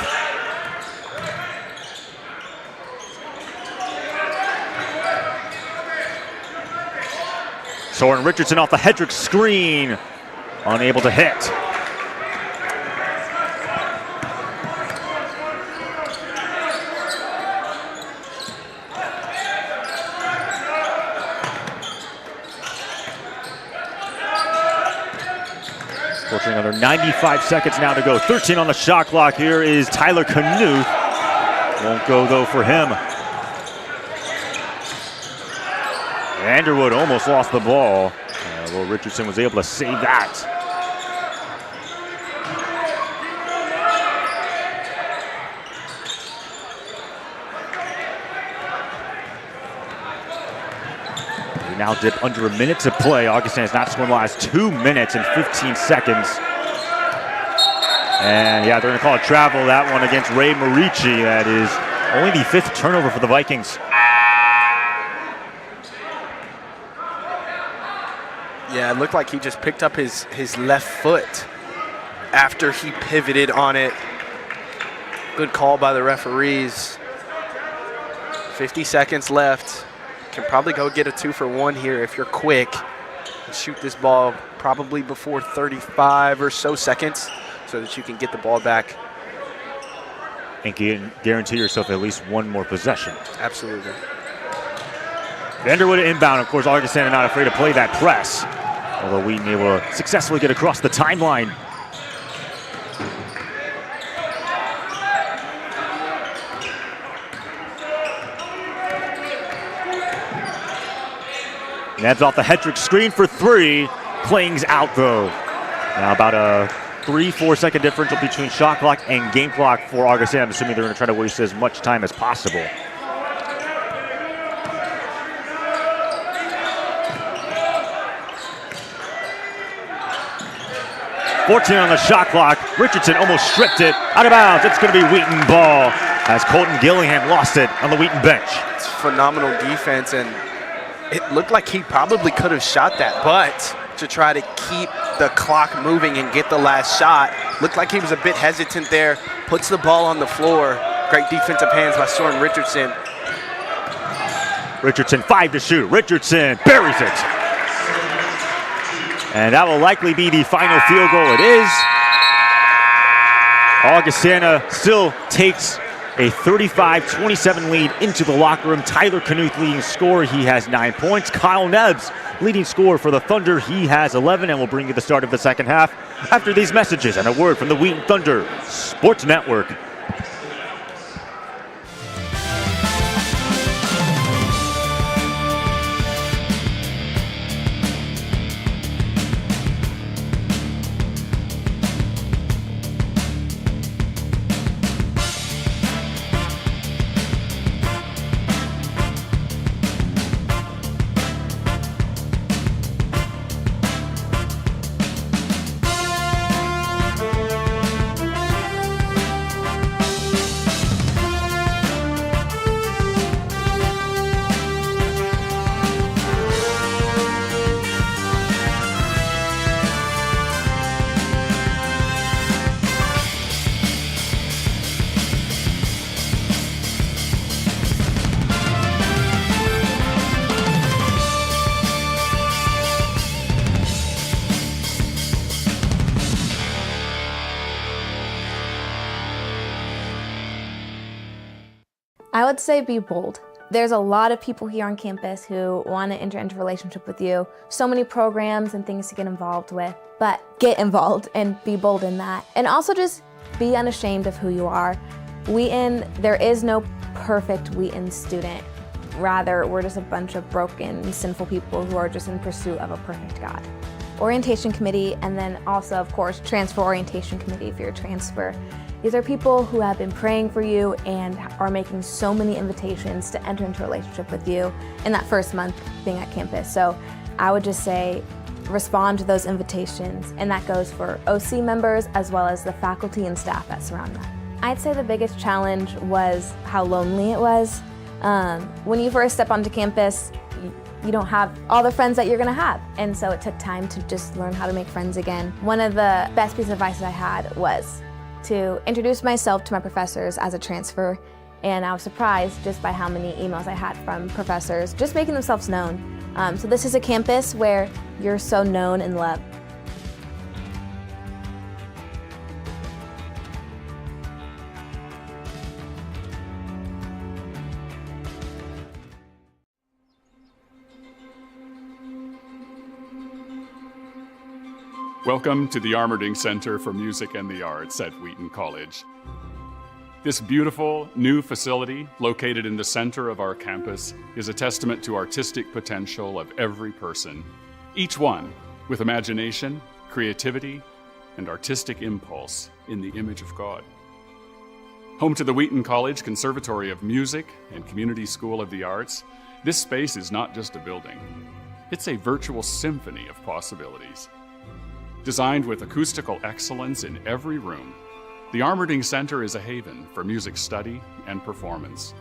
Speaker 1: Soren Richardson off the Hedrick screen, unable to hit. Fortunately, another 95 seconds now to go. 13 on the shot clock. Here is Tyler Knuth. Won't go though for him. Vanderwood almost lost the ball. Will Richardson was able to save that. We now dip under a minute to play. Augustana has not scored in the last 2 minutes and 15 seconds. And yeah, they're going to call it travel, that one against Ray Marici. That is only the 5th turnover for the Vikings.
Speaker 2: Yeah, it looked like he just picked up his left foot after he pivoted on it. Good call by the referees. 50 seconds left. Can probably go get a 2-for-1 here if you're quick. And shoot this ball probably before 35 or so seconds so that you can get the ball back.
Speaker 1: And guarantee yourself at least one more possession.
Speaker 2: Absolutely.
Speaker 1: Vanderwood inbound. Of course, Augustana not afraid to play that press. Although Wheaton able to successfully get across the timeline. Nabs off the Hedrick screen for 3. Kling's out though. Now about a 3-4 second differential between shot clock and game clock for Augustana. I'm assuming they're going to try to waste as much time as possible. .14 on the shot clock. Richardson almost stripped it out of bounds. It's going to be Wheaton ball as Colton Gillingham lost it on the Wheaton bench.
Speaker 2: It's phenomenal defense, and it looked like he probably could have shot that, but to try to keep the clock moving and get the last shot, looked like he was a bit hesitant there, puts the ball on the floor. Great defensive hands by Soren Richardson.
Speaker 1: Richardson 5 to shoot. Richardson buries it. And that will likely be the final field goal. It is. Augustana still takes a 35-27 lead into the locker room. Tyler Knuth leading scorer. He has 9 points. Kyle Nebbs leading scorer for the Thunder. He has 11, and we'll bring you the start of the second half after these messages and a word from the Wheaton Thunder Sports Network.
Speaker 3: I would say be bold. There's a lot of people here on campus who want to enter into a relationship with you. So many programs and things to get involved with, but get involved and be bold in that. And also just be unashamed of who you are. Wheaton, there is no perfect Wheaton student. Rather, we're just a bunch of broken, sinful people who are just in pursuit of a perfect God. Orientation committee, and then also, of course, transfer orientation committee if you're a transfer. These are people who have been praying for you and are making so many invitations to enter into a relationship with you in that first month being at campus. So I would just say respond to those invitations, and that goes for OC members as well as the faculty and staff that surround them. I'd say the biggest challenge was how lonely it was. When you first step onto campus, you don't have all the friends that you're gonna have. And so it took time to just learn how to make friends again. One of the best pieces of advice I had was to introduce myself to my professors as a transfer, and I was surprised just by how many emails I had from professors just making themselves known. So this is a campus where you're so known and loved.
Speaker 4: Welcome to the Armerding Center for Music and the Arts at Wheaton College. This beautiful new facility located in the center of our campus is a testament to artistic potential of every person, each one with imagination, creativity, and artistic impulse in the image of God. Home to the Wheaton College Conservatory of Music and Community School of the Arts, this space is not just a building. It's a virtual symphony of possibilities. Designed with acoustical excellence in every room, the Armerding Center is a haven for music study and performance.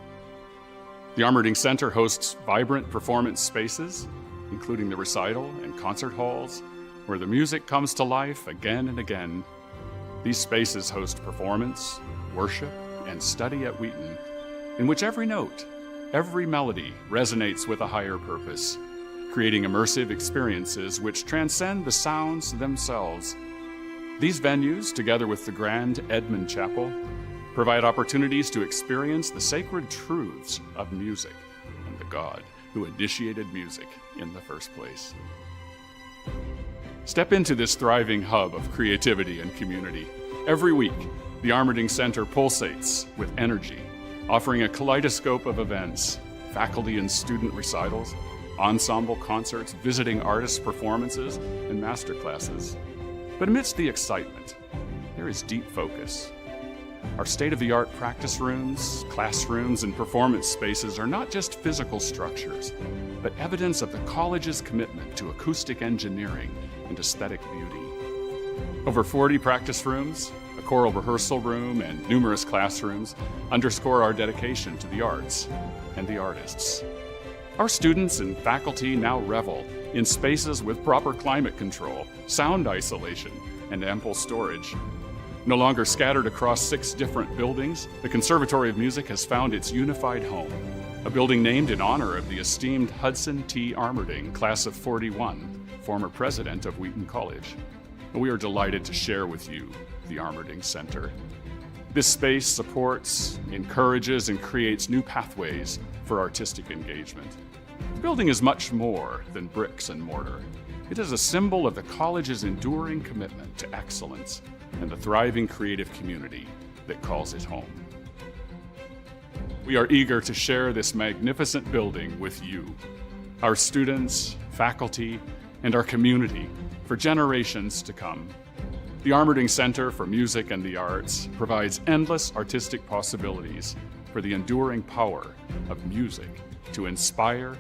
Speaker 4: The Armerding Center hosts vibrant performance spaces, including the recital and concert halls, where the music comes to life again and again. These spaces host performance, worship, and study at Wheaton, in which every note, every melody resonates with a higher purpose, creating immersive experiences which transcend the sounds themselves. These venues, together with the Grand Edmund Chapel, provide opportunities to experience the sacred truths of music and the God who initiated music in the first place. Step into this thriving hub of creativity and community. Every week, the Armerding Center pulsates with energy, offering a kaleidoscope of events, faculty and student recitals, ensemble concerts, visiting artist performances, and masterclasses. But amidst the excitement, there is deep focus. Our state-of-the-art practice rooms, classrooms, and performance spaces are not just physical structures, but evidence of the college's commitment to acoustic engineering and aesthetic beauty. Over 40 practice rooms, a choral rehearsal room, and numerous classrooms underscore our dedication to the arts and the artists. Our students and faculty now revel in spaces with proper climate control, sound isolation, and ample storage. No longer scattered across 6 different buildings, the Conservatory of Music has found its unified home, a building named in honor of the esteemed Hudson T. Armerding, class of '41, former president of Wheaton College. We are delighted to share with you the Armerding Center. This space supports, encourages, and creates new pathways for artistic engagement. The building is much more than bricks and mortar. It is a symbol of the college's enduring commitment to excellence and the thriving creative community that calls it home. We are eager to share this magnificent building with you, our students, faculty, and our community for generations to come. The Armerding Center for Music and the Arts provides endless artistic possibilities for the enduring power of music to inspire,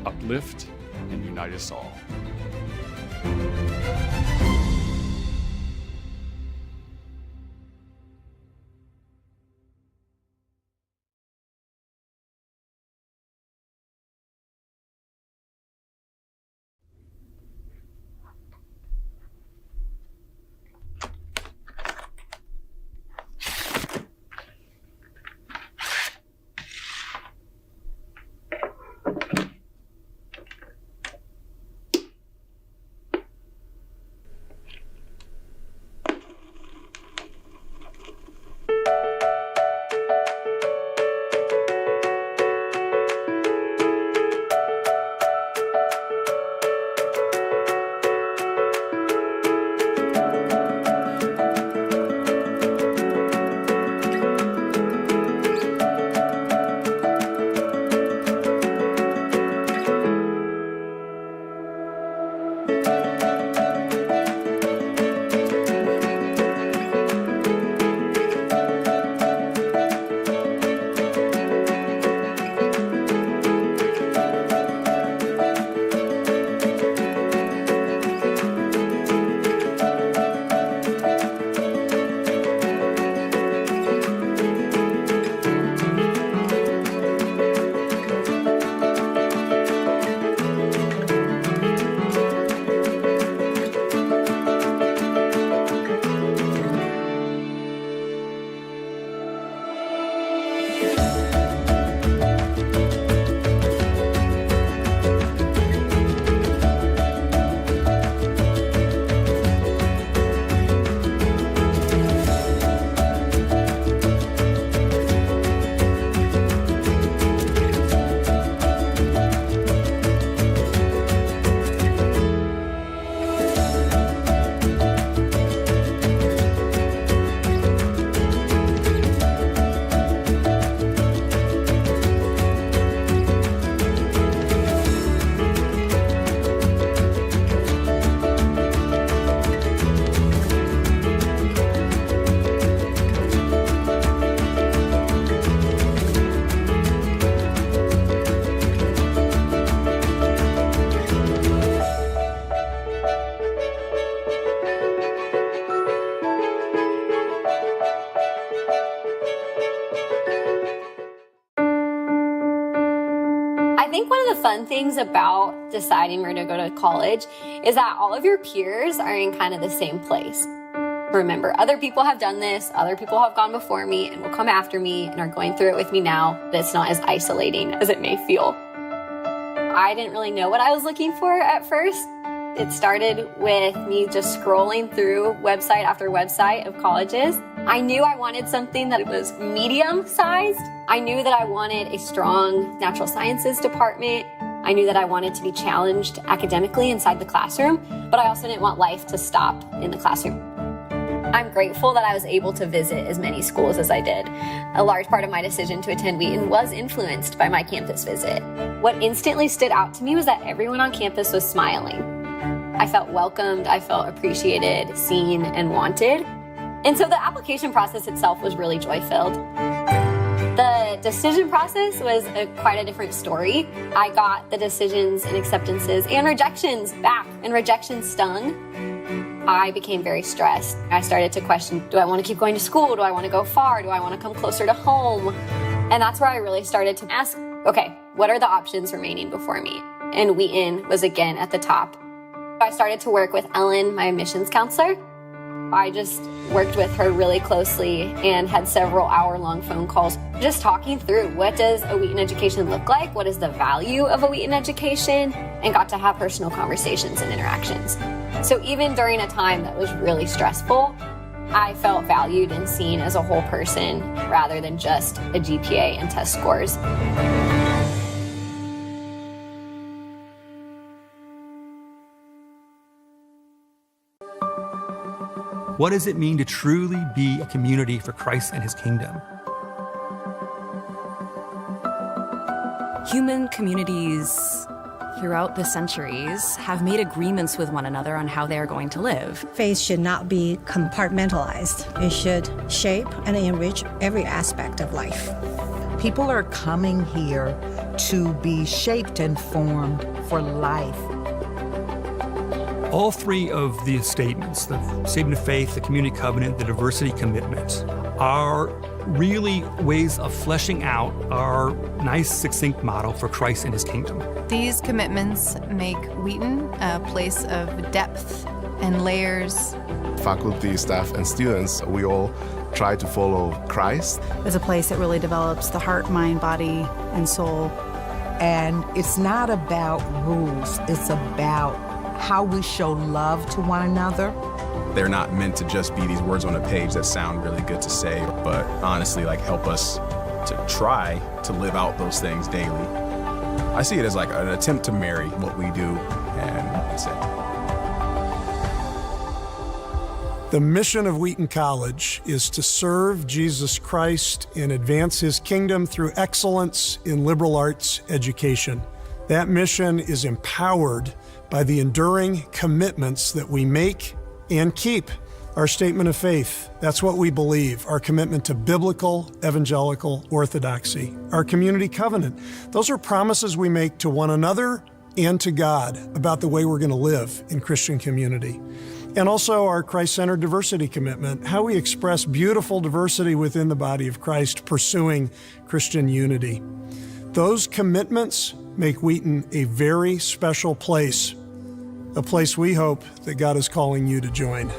Speaker 4: uplift, and unite us all.
Speaker 5: think one of the fun things about deciding where to go to college is that all of your peers are in kind of the same place. Remember, other people have done this, other people have gone before me and will come after me and are going through it with me now, but it's not as isolating as it may feel. I didn't really know what I was looking for at first. It started with me just scrolling through website after website of colleges. I knew I wanted something that was medium-sized. I knew that I wanted a strong natural sciences department. I knew that I wanted to be challenged academically inside the classroom, but I also didn't want life to stop in the classroom. I'm grateful that I was able to visit as many schools as I did. A large part of my decision to attend Wheaton was influenced by my campus visit. What instantly stood out to me was that everyone on campus was smiling. I felt welcomed, I felt appreciated, seen, and wanted. And so the application process itself was really joy-filled. The decision process was quite a different story. I got the decisions and acceptances and rejections back, and rejections stung. I became very stressed. I started to question, do I want to keep going to school? Do I want to go far? Do I want to come closer to home? And that's where I really started to ask, okay, what are the options remaining before me? And Wheaton was again at the top. I started to work with Ellen, my admissions counselor. I just worked with her really closely and had several hour-long phone calls, just talking through what does a Wheaton education look like? What is the value of a Wheaton education? And got to have personal conversations and interactions. So even during a time that was really stressful, I felt valued and seen as a whole person rather than just a GPA and test scores.
Speaker 6: What does it mean to truly be a community for Christ and his kingdom?
Speaker 7: Human communities throughout the centuries have made agreements with one another on how they are going to live.
Speaker 8: Faith should not be compartmentalized. It should shape and enrich every aspect of life.
Speaker 9: People are coming here to be shaped and formed for life.
Speaker 6: All three of the statements, the statement of faith, the community covenant, the diversity commitment, are really ways of fleshing out our nice, succinct model for Christ and his kingdom.
Speaker 10: These commitments make Wheaton a place of depth and layers.
Speaker 11: Faculty, staff, and students, we all try to follow Christ.
Speaker 10: It's a place that really develops the heart, mind, body, and soul.
Speaker 9: And it's not about rules, it's about how we show love to one another.
Speaker 12: They're not meant to just be these words on a page that sound really good to say, but honestly, like, help us to try to live out those things daily. I see it as like an attempt to marry what we do and that's it.
Speaker 13: The mission of Wheaton College is to serve Jesus Christ and advance his kingdom through excellence in liberal arts education. That mission is empowered by the enduring commitments that we make and keep. Our statement of faith, that's what we believe, our commitment to biblical evangelical orthodoxy. Our community covenant, those are promises we make to one another and to God about the way we're going to live in Christian community. And also our Christ-centered diversity commitment, how we express beautiful diversity within the body of Christ, pursuing Christian unity. Those commitments make Wheaton a very special place, a place we hope that God is calling you to join.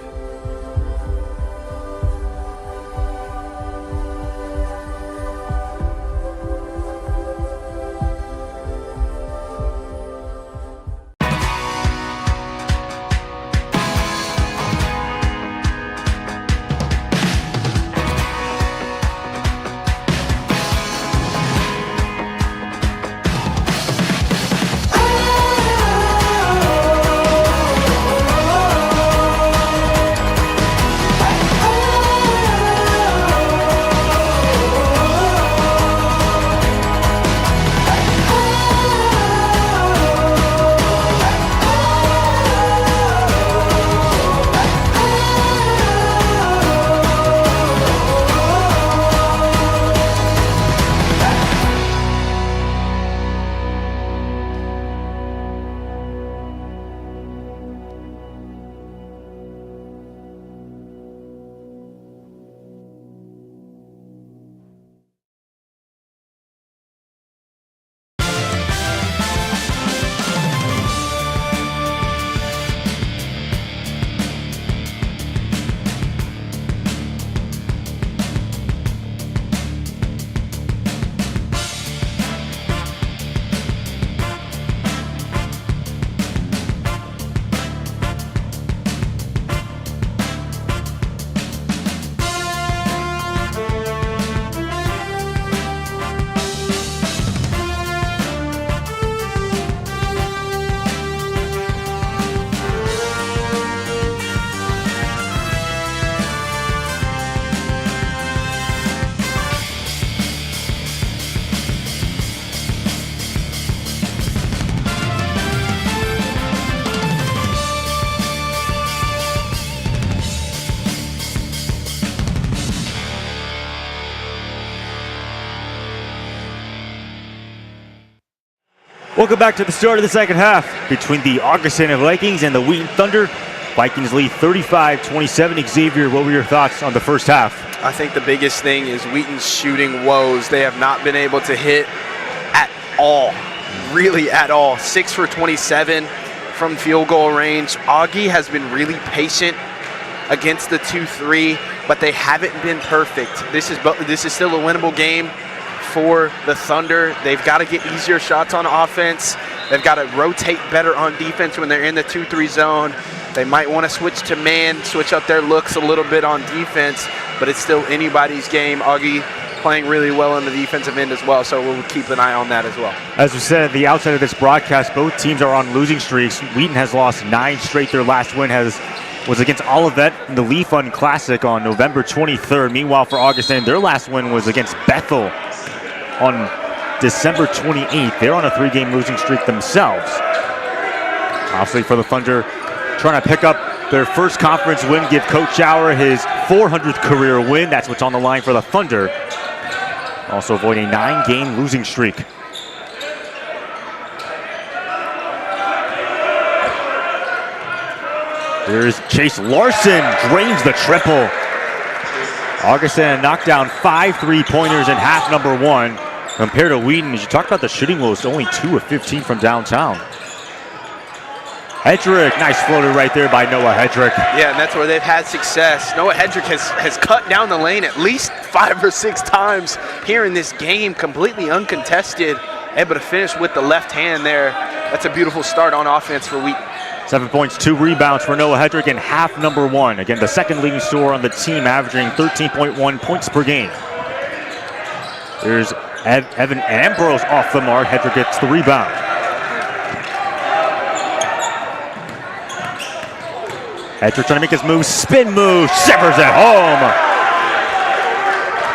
Speaker 1: Welcome back to the start of the second half between the Augustana Vikings and the Wheaton Thunder. Vikings lead 35-27. Xavier, what were your thoughts on the first half?
Speaker 2: I think the biggest thing is Wheaton's shooting woes. They have not been able to hit at all, really at all. 6 for 27 from field goal range. Augie has been really patient against the 2-3, but they haven't been perfect. This is still a winnable game for the Thunder. They've got to get easier shots on offense. They've got to rotate better on defense when they're in the 2-3 zone. They might want to switch to man, switch up their looks a little bit on defense, but it's still anybody's game. Augie playing really well on the defensive end as well, so we'll keep an eye on that as well.
Speaker 1: As we said at the outset of this broadcast, both teams are on losing streaks. Wheaton has lost 9 straight. Their last win was against Olivet in the Lee Fund Classic on November 23rd. Meanwhile, for Augustana, their last win was against Bethel on December 28th. They're on a 3-game losing streak themselves. Obviously for the Thunder, trying to pick up their first conference win, give Coach Schauer his 400th career win. That's what's on the line for the Thunder. Also avoid a 9-game losing streak. Here's Chase Larson, drains the triple. Augustana knocked down 5 3-pointers in half number 1. Compared to Wheaton, as you talked about the shooting woes, only 2 of 15 from downtown. Hedrick, nice floater right there by Noah Hedrick.
Speaker 2: Yeah, and that's where they've had success. Noah Hedrick has cut down the lane at least 5 or 6 times here in this game, completely uncontested, able to finish with the left hand there. That's a beautiful start on offense for Wheaton.
Speaker 1: 7 points, 2 rebounds for Noah Hedrick in half number 1. Again, the second leading scorer on the team, averaging 13.1 points per game. There's Evan Ambrose off the mark. Hedrick gets the rebound. Hedrick trying to make his move, spin move, severs it home.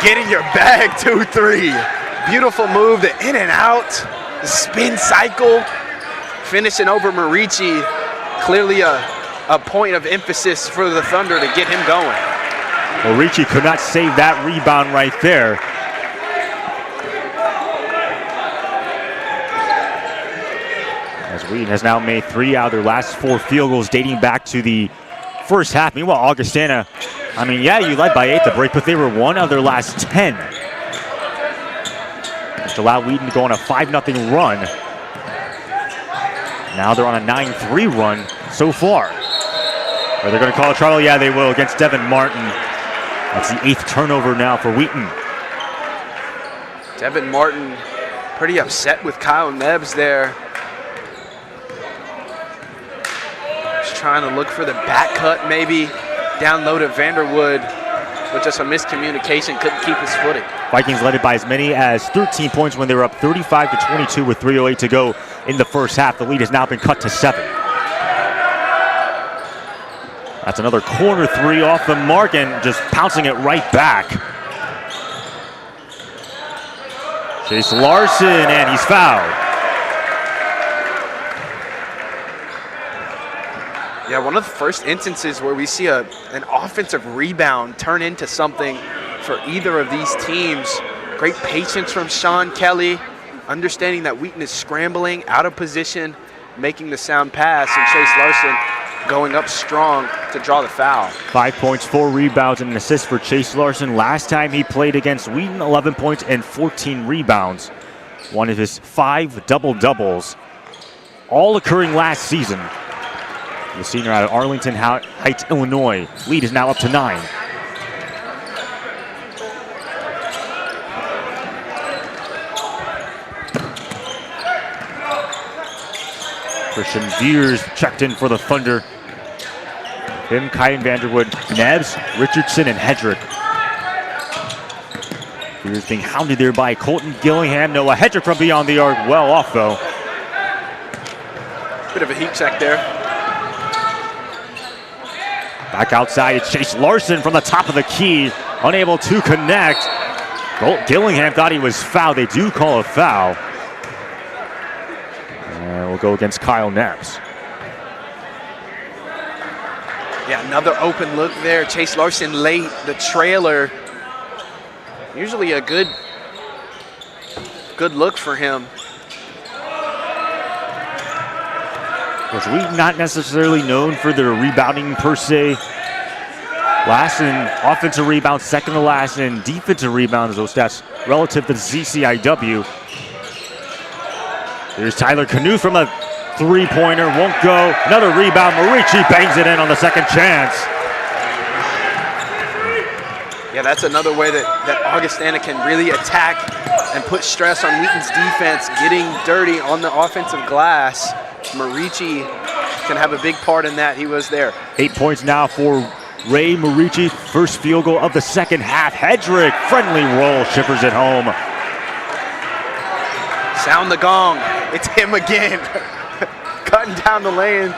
Speaker 2: Getting your bag 2-3. Beautiful move, the in and out, the spin cycle, finishing over Marici. Clearly a point of emphasis for the Thunder to get him going.
Speaker 1: Marici could not save that rebound right there. As Wheaton has now made 3 out of their last 4 field goals dating back to the first half. Meanwhile, Augustana, I mean, yeah, you led by 8 to break, but they were 1 of their last 10. Which allowed Wheaton to go on a 5-0 run. Now they're on a 9-3 run so far. Are they going to call a trouble? Yeah, they will against Devin Martin. That's the 8th turnover now for Wheaton.
Speaker 2: Devin Martin pretty upset with Kyle Nebbs there. Just trying to look for the back cut maybe. Down low to Vanderwood, but just a miscommunication, couldn't keep his footing.
Speaker 1: Vikings led it by as many as 13 points when they were up 35-22 with 3:08 to go in the first half. The lead has now been cut to 7. That's another corner 3 off the mark and just pouncing it right back. Chase Larson, and he's fouled.
Speaker 2: Yeah, one of the first instances where we see an offensive rebound turn into something for either of these teams. Great patience from Sean Kelly, understanding that Wheaton is scrambling, out of position, making the sound pass, and Chase Larson going up strong to draw the foul.
Speaker 1: 5 points, 4 rebounds, and an assist for Chase Larson. Last time he played against Wheaton, 11 points and 14 rebounds. One of his 5 double-doubles, all occurring last season. The senior out of Arlington Heights, Illinois. Lead is now up to 9. Christian Veers checked in for the Thunder. Him, Kyan Vanderwood, Nebbs, Richardson, and Hedrick. Veers being hounded there by Colton Gillingham. Noah Hedrick from beyond the arc, well off though.
Speaker 2: Bit of a heat check there.
Speaker 1: Back outside, it's Chase Larson from the top of the key, unable to connect. Gillingham thought he was fouled. They do call a foul. And we'll go against Kyle Nebbs.
Speaker 2: Yeah, another open look there. Chase Larson late, the trailer. Usually a good look for him.
Speaker 1: Was Wheaton not necessarily known for their rebounding per se? Last in offensive rebounds, second to last in defensive rebounds, those stats relative to the CCIW. There's Tyler Knuth from a three-pointer, won't go. Another rebound, Marici bangs it in on the second chance.
Speaker 2: Yeah, that's another way that Augustana can really attack and put stress on Wheaton's defense, getting dirty on the offensive glass. Marici can have a big part in that. He was there. 8
Speaker 1: points now for Ray Marici. First field goal of the second half. Hedrick, friendly roll, shippers it home.
Speaker 2: Sound the gong. It's him again. Cutting down the lane.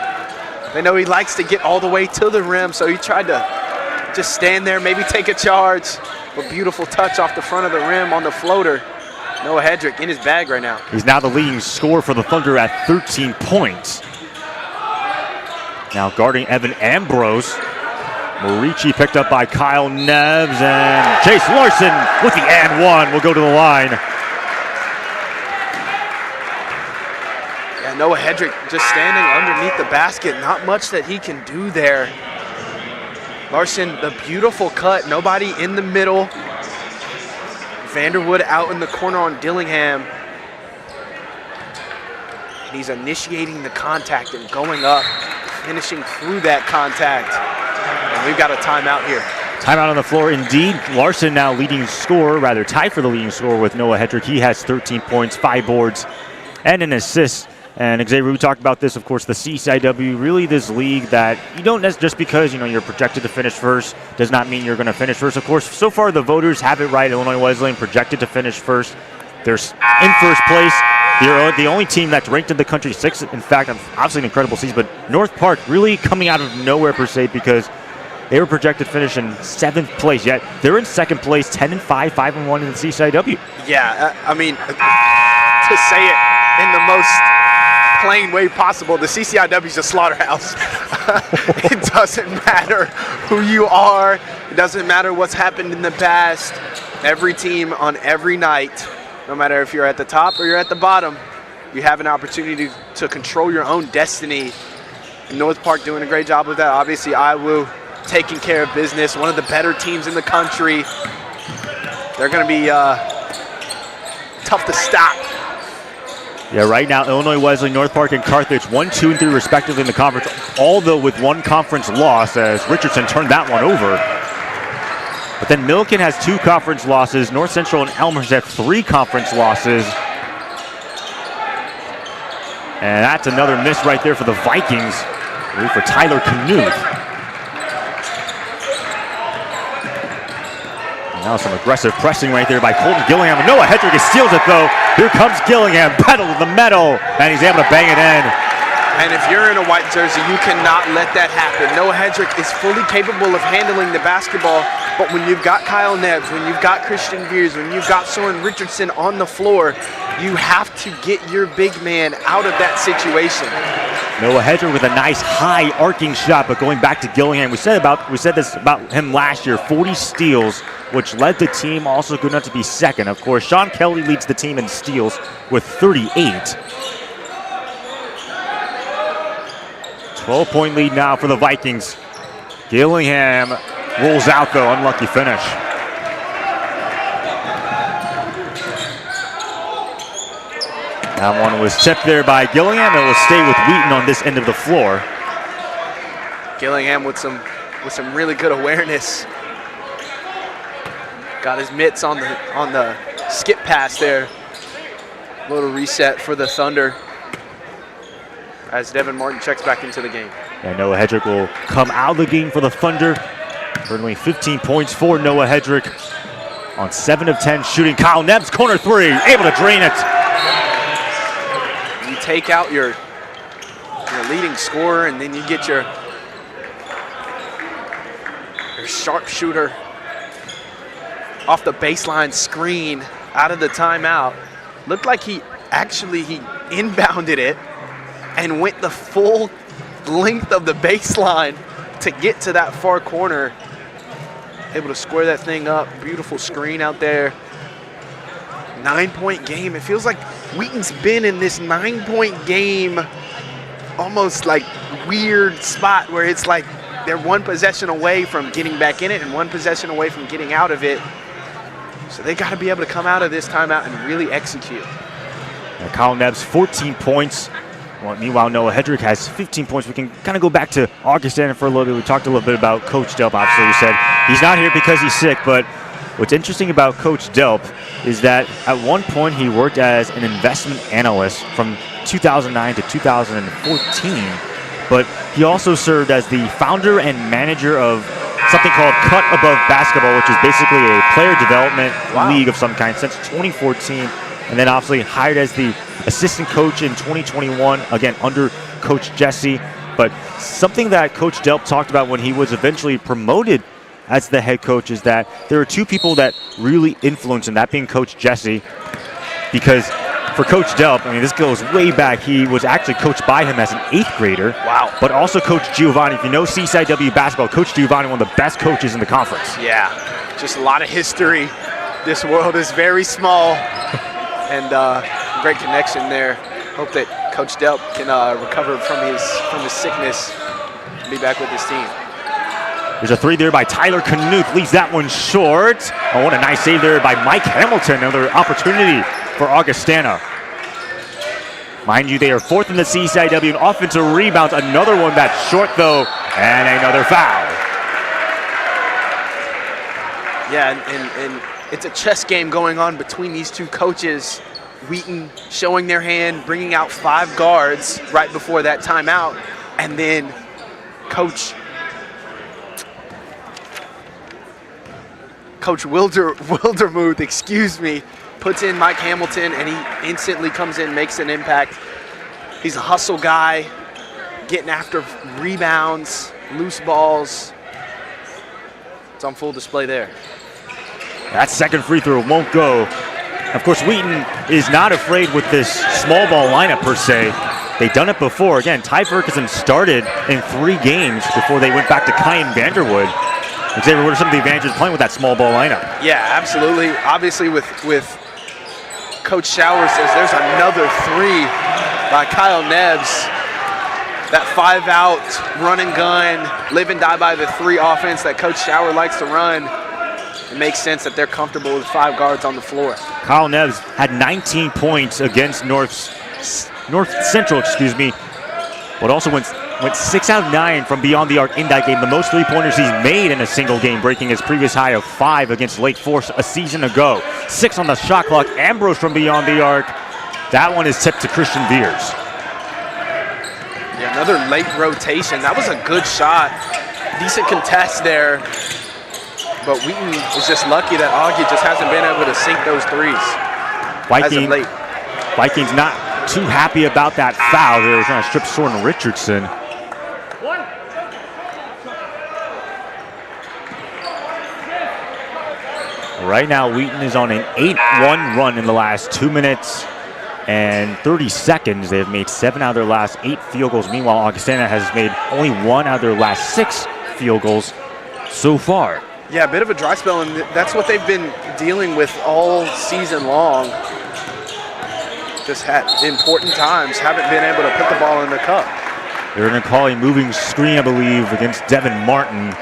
Speaker 2: They know he likes to get all the way to the rim, so he tried to just stand there, maybe take a charge. A beautiful touch off the front of the rim on the floater. Noah Hedrick in his bag right now.
Speaker 1: He's now the leading scorer for the Thunder at 13 points. Now guarding Evan Ambrose. Marici picked up by Kyle Neves, and Chase Larson with the and one will go to the line.
Speaker 2: Yeah, Noah Hedrick just standing underneath the basket. Not much that he can do there. Larson, the beautiful cut, nobody in the middle. Vanderwood out in the corner on Dillingham. And he's initiating the contact and going up, finishing through that contact. And we've got a timeout here.
Speaker 1: Timeout on the floor indeed. Larson now leading scorer, rather tied for the leading scorer with Noah Hedrick. He has 13 points, 5 boards, and an assist. And Xavier, we talked about this, of course, the CCIW, really this league that you don't just because, you're projected to finish first does not mean you're going to finish first. Of course, so far the voters have it right. Illinois Wesleyan projected to finish first. They're in first place. They're the only team that's ranked in the country 6th. In fact, obviously an incredible season, but North Park really coming out of nowhere per se because they were projected to finish in 7th place, yet they're in 2nd place, 10-5, 5-1 in the CCIW.
Speaker 2: Yeah, I mean, to say it in the most plain way possible, the CCIW is a slaughterhouse. It doesn't matter who you are. It doesn't matter what's happened in the past. Every team on every night, no matter if you're at the top or you're at the bottom, you have an opportunity to control your own destiny. And North Park doing a great job of that. Obviously, IWU taking care of business, one of the better teams in the country. They're going to be tough to stop.
Speaker 1: Yeah, right now, Illinois Wesleyan, North Park, and Carthage, 1, 2, and 3 respectively in the conference, although with one conference loss as Richardson turned that one over. But then Milliken has 2 conference losses. North Central and Elmhurst have 3 conference losses. And that's another miss right there for the Vikings. For Tyler Knuth. Now some aggressive pressing right there by Colton Gillingham. Noah Hedrick steals it though. Here comes Gillingham, pedal to the metal, and he's able to bang it in.
Speaker 2: And if you're in a white jersey, you cannot let that happen. Noah Hedrick is fully capable of handling the basketball, but when you've got Kyle Neves, when you've got Christian Veers, when you've got Soren Richardson on the floor, you have to get your big man out of that situation.
Speaker 1: Noah Hedrick with a nice high arcing shot, but going back to Gillingham, we said this about him last year, 40 steals, which led the team also good enough to be second. Of course, Sean Kelly leads the team in steals with 38. 12-point lead now for the Vikings. Gillingham rolls out though, unlucky finish. That one was tipped there by Gillingham. It will stay with Wheaton on this end of the floor.
Speaker 2: Gillingham with some really good awareness. Got his mitts on the skip pass there. Little reset for the Thunder as Devin Martin checks back into the game.
Speaker 1: And Noah Hedrick will come out of the game for the Thunder. Currently 15 points for Noah Hedrick on 7 of 10 shooting. Kyle Neves, corner 3, able to drain it.
Speaker 2: You take out your leading scorer, and then you get your sharpshooter off the baseline screen out of the timeout. Looked like he inbounded it and went the full length of the baseline to get to that far corner. Able to square that thing up. Beautiful screen out there. 9-point game. It feels like Wheaton's been in this 9-point game almost like weird spot where it's like they're one possession away from getting back in it and one possession away from getting out of it. So they got to be able to come out of this timeout and really execute.
Speaker 1: Kyle Nebbs, 14 points. Well, meanwhile, Noah Hedrick has 15 points. We can kind of go back to Augustana for a little bit. We talked a little bit about Coach Delp. Obviously, we said he's not here because he's sick, but what's interesting about Coach Delp is that at one point he worked as an investment analyst from 2009 to 2014, but he also served as the founder and manager of something called Cut Above Basketball, which is basically a player development league of some kind since 2014, and then obviously hired as the assistant coach in 2021, again under Coach Jesse. But something that Coach Delp talked about when he was eventually promoted as the head coach is that there are two people that really influenced him, that being Coach Jesse, because for Coach Delp, I mean, this goes way back. He was actually coached by him as an 8th grader.
Speaker 2: Wow.
Speaker 1: But also Coach Giovanni. If you know Seaside W basketball, Coach Giovanni, one of the best coaches in the conference.
Speaker 2: Yeah, just a lot of history. This world is very small, and great connection there. Hope that Coach Delp can recover from his sickness and be back with his team.
Speaker 1: There's a three there by Tyler Knuth, leaves that one short. Oh, what a nice save there by Mike Hamilton. Another opportunity for Augustana. Mind you, they are 4th in the CCIW in offensive rebounds. Another one that's short though, and another foul.
Speaker 2: Yeah, and it's a chess game going on between these two coaches. Wheaton showing their hand, bringing out 5 guards right before that timeout, and then Coach Wildermuth, puts in Mike Hamilton, and he instantly comes in, makes an impact. He's a hustle guy, getting after rebounds, loose balls. It's on full display there.
Speaker 1: That second free throw won't go. Of course, Wheaton is not afraid with this small ball lineup per se. They've done it before. Again, Ty Ferguson started in 3 games before they went back to Kyan Vanderwood. Xavier, what are some of the advantages of playing with that small ball lineup?
Speaker 2: Yeah, absolutely. Obviously, with Coach Shower says there's another 3 by Kyle Nebbs. That 5-out run and gun, live and die by the 3 offense that Coach Shower likes to run. It makes sense that they're comfortable with 5 guards on the floor.
Speaker 1: Kyle Nebbs had 19 points against North Central, but also went 6 out of 9 from beyond the arc in that game. The most 3-pointers he's made in a single game, breaking his previous high of 5 against Lake Forest a season ago. 6 on the shot clock. Ambrose from beyond the arc. That one is tipped to Christian Veers.
Speaker 2: Yeah, another late rotation. That was a good shot. Decent contest there. But Wheaton is just lucky that Augie just hasn't been able to sink those 3s as of late.
Speaker 1: Vikings not too happy about that foul. They were trying to strip Soren Richardson. Right now, Wheaton is on an 8-1 run in the last 2 minutes and 30 seconds. They have made 7 out of their last 8 field goals. Meanwhile, Augustana has made only 1 out of their last 6 field goals so far.
Speaker 2: Yeah, a bit of a dry spell, and that's what they've been dealing with all season long. Just at important times, haven't been able to put the ball in the cup.
Speaker 1: They're going to call a moving screen, I believe, against Devin Martin.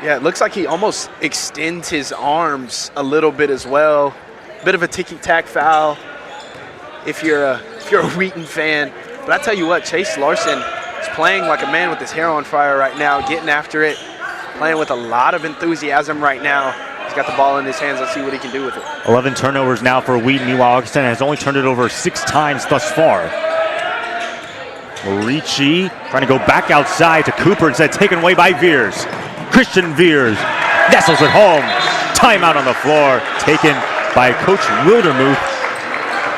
Speaker 2: Yeah, it looks like he almost extends his arms a little bit as well. Bit of a ticky-tack foul if you're a Wheaton fan. But I tell you what, Chase Larson is playing like a man with his hair on fire right now, getting after it, playing with a lot of enthusiasm right now. He's got the ball in his hands. Let's see what he can do with it.
Speaker 1: 11 turnovers now for Wheaton. Meanwhile, Augustana has only turned it over 6 times thus far. Morici trying to go back outside to Cooper, instead taken away by Veers. Christian Veers nestles it home. Timeout on the floor taken by Coach Wildermuth.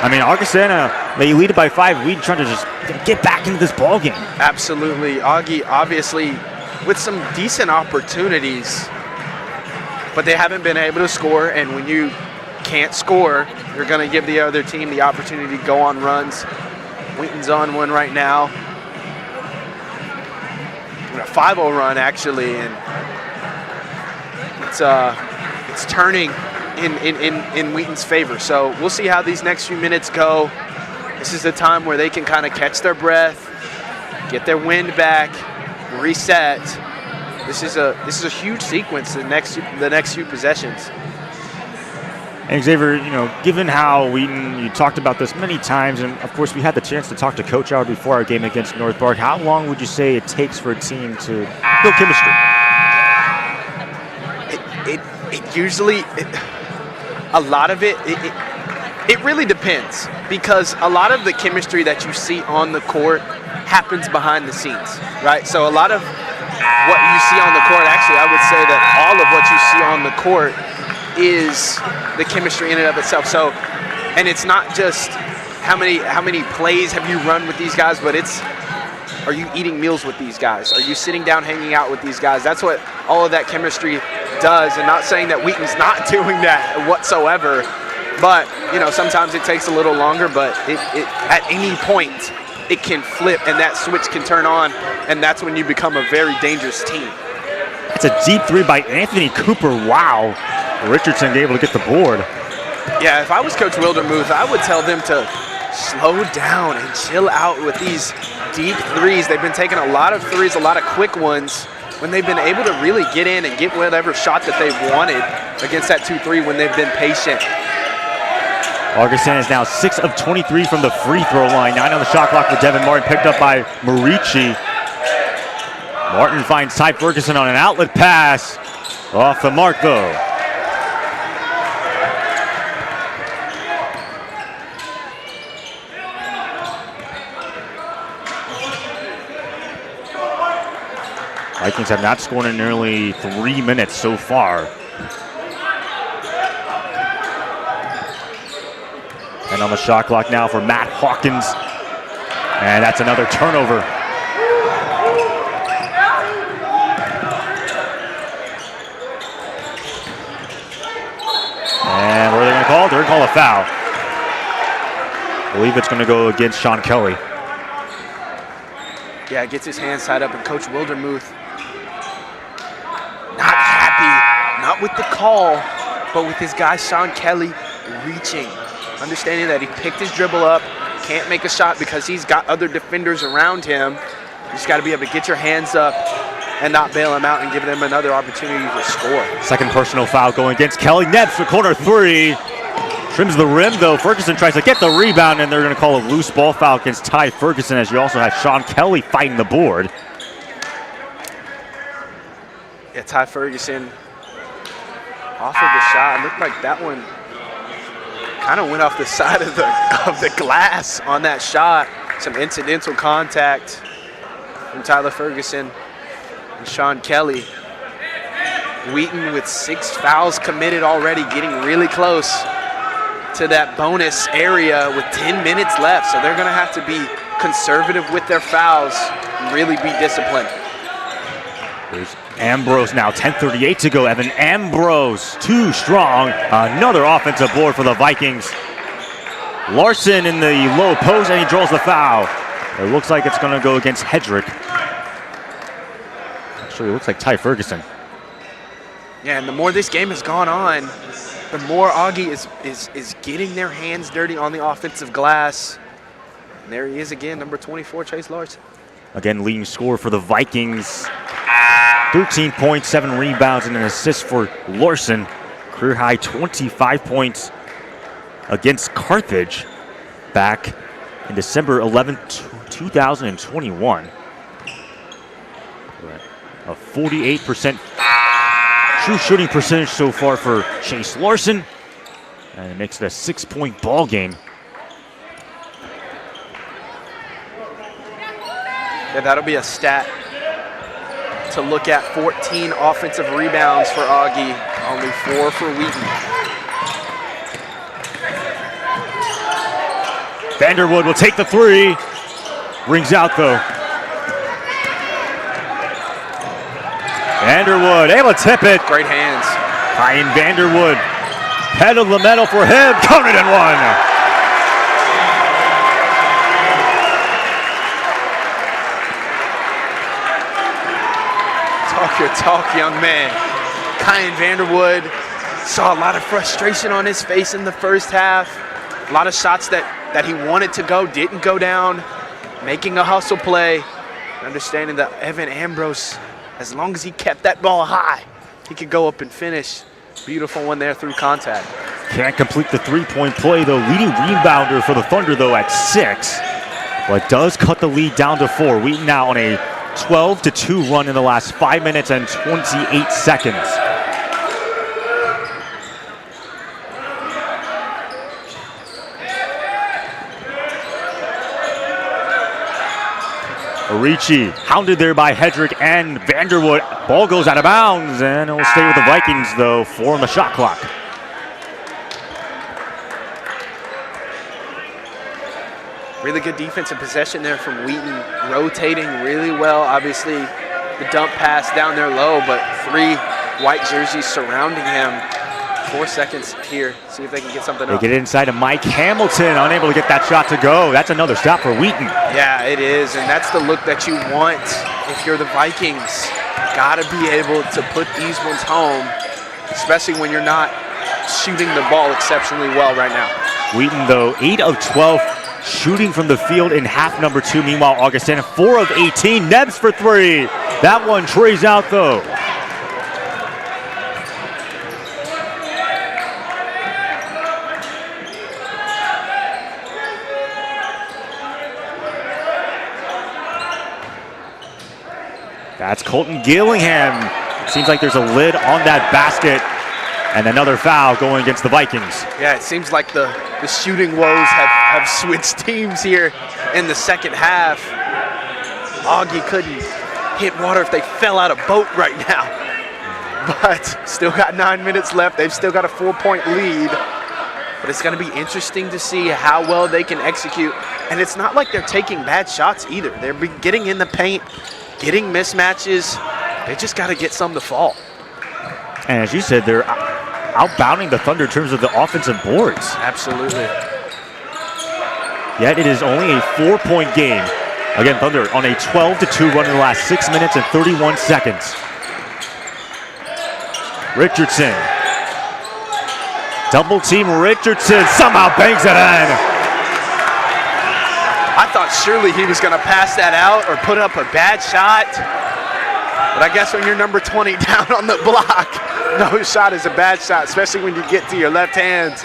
Speaker 1: I mean, Augustana, they lead it by 5. Wheaton trying to just get back into this ballgame.
Speaker 2: Absolutely. Augie, obviously, with some decent opportunities, but they haven't been able to score. And when you can't score, you're going to give the other team the opportunity to go on runs. Wheaton's on one right now. A 5-0 run, actually, and it's turning in Wheaton's favor. So we'll see how these next few minutes go. This is the time where they can kind of catch their breath, get their wind back, reset. This is a huge sequence, the next few possessions.
Speaker 1: And Xavier, given how Wheaton, you talked about this many times, and of course we had the chance to talk to Coach Howard before our game against North Park. How long would you say it takes for a team to build chemistry?
Speaker 2: It usually, a lot of it really depends, because a lot of the chemistry that you see on the court happens behind the scenes, right? So a lot of what you see on the court, actually, I would say that all of what you see on the court is the chemistry in and of itself. So, and it's not just how many plays have you run with these guys, but it's, are you eating meals with these guys? Are you sitting down hanging out with these guys? That's what all of that chemistry does. And not saying that Wheaton's not doing that whatsoever, but sometimes it takes a little longer, but it at any point it can flip and that switch can turn on, and that's when you become a very dangerous team.
Speaker 1: It's a deep three by Anthony Cooper. Wow. Richardson able to get the board.
Speaker 2: Yeah, if I was Coach Wildermuth, I would tell them to slow down and chill out with these deep threes. They've been taking a lot of threes, a lot of quick ones, when they've been able to really get in and get whatever shot that they wanted against that 2-3 when they've been patient.
Speaker 1: Augustana is now 6 of 23 from the free throw line. 9 on the shot clock for Devin Martin, picked up by Marici. Martin finds Ty Ferguson on an outlet pass. Off the mark, though. Vikings have not scored in nearly 3 minutes so far. And on the shot clock now for Matt Hawkins. And that's another turnover. And what are they going to call? They're going to call a foul. I believe it's going to go against Sean Kelly.
Speaker 2: Yeah, gets his hands tied up, and Coach Wildermuth not happy, not with the call, but with his guy Sean Kelly reaching. Understanding that he picked his dribble up, can't make a shot because he's got other defenders around him. You just got to be able to get your hands up and not bail him out and give them another opportunity to score.
Speaker 1: Second personal foul going against Kelly. Neps for corner three. Trims the rim, though. Ferguson tries to get the rebound, and they're going to call a loose ball foul against Ty Ferguson, as you also have Sean Kelly fighting the board.
Speaker 2: Yeah, Ty Ferguson off of the shot. It looked like that one kind of went off the side of the glass on that shot. Some incidental contact from Tyler Ferguson and Sean Kelly. Wheaton with 6 fouls committed already, getting really close to that bonus area with 10 minutes left. So they're going to have to be conservative with their fouls and really be disciplined.
Speaker 1: There's Ambrose now, 10:38 to go. Evan Ambrose, too strong. Another offensive board for the Vikings. Larson in the low post, and he draws the foul. It looks like it's going to go against Hedrick. Actually, it looks like Ty Ferguson.
Speaker 2: Yeah, and the more this game has gone on, the more Augie is getting their hands dirty on the offensive glass. And there he is again, number 24, Chase Larson.
Speaker 1: Again, leading scorer for the Vikings. 13 points, 7 rebounds, and an assist for Larson. Career high 25 points against Carthage back in December 11th, 2021. A 48% true shooting percentage so far for Chase Larson. And it makes it a 6-point ball game.
Speaker 2: Yeah, that'll be a stat to look at. 14 offensive rebounds for Augie, only 4 for Wheaton.
Speaker 1: Vanderwood will take the three. Rings out though. Vanderwood able to tip it.
Speaker 2: Great hands.
Speaker 1: Ryan Vanderwood. Pedal the metal for him. Counted and one.
Speaker 2: Talk your talk, young man. Kyan Vanderwood Saw a lot of frustration on his face in the first half. A lot of shots that he wanted to go, didn't go down. Making a hustle play. Understanding that Evan Ambrose, as long as he kept that ball high, he could go up and finish. Beautiful one there through contact.
Speaker 1: Can't complete the three-point play, though. Leading rebounder for the Thunder, though, at 6. But does cut the lead down to 4. Wheaton now on a 12-2 run in the last 5 minutes and 28 seconds. Ricci hounded there by Hedrick and Vanderwood. Ball goes out of bounds, and it will stay with the Vikings, though. 4 on the shot clock.
Speaker 2: Really good defensive possession there from Wheaton, rotating really well. Obviously, the dump pass down there low, but 3 white jerseys surrounding him. 4 seconds here. See if they can get something up.
Speaker 1: They get it inside of Mike Hamilton, unable to get that shot to go. That's another stop for Wheaton.
Speaker 2: Yeah, it is, and that's the look that you want if you're the Vikings. Got to be able to put these ones home, especially when you're not shooting the ball exceptionally well right now.
Speaker 1: Wheaton, though, 8 of 12 shooting from the field in half number 2. Meanwhile, Augustana, 4 of 18. Nebs for 3. That one trays out, though. That's Colton Gillingham. It seems like there's a lid on that basket. And another foul going against the Vikings.
Speaker 2: Yeah, it seems like the shooting woes have switched teams here in the second half. Augie couldn't hit water if they fell out a boat right now. But still got 9 minutes left. They've still got a 4-point lead. But it's going to be interesting to see how well they can execute. And it's not like they're taking bad shots either. They're getting in the paint, getting mismatches. They just got to get some to fall.
Speaker 1: And as you said, they're outbounding the Thunder in terms of the offensive boards.
Speaker 2: Absolutely.
Speaker 1: Yet it is only a 4-point game. Again, Thunder on a 12-2 run in the last 6 minutes and 31 seconds. Richardson. Double team Richardson somehow bangs it in.
Speaker 2: I thought surely he was going to pass that out or put up a bad shot. But I guess when you're number 20 down on the block, no shot is a bad shot, especially when you get to your left hand.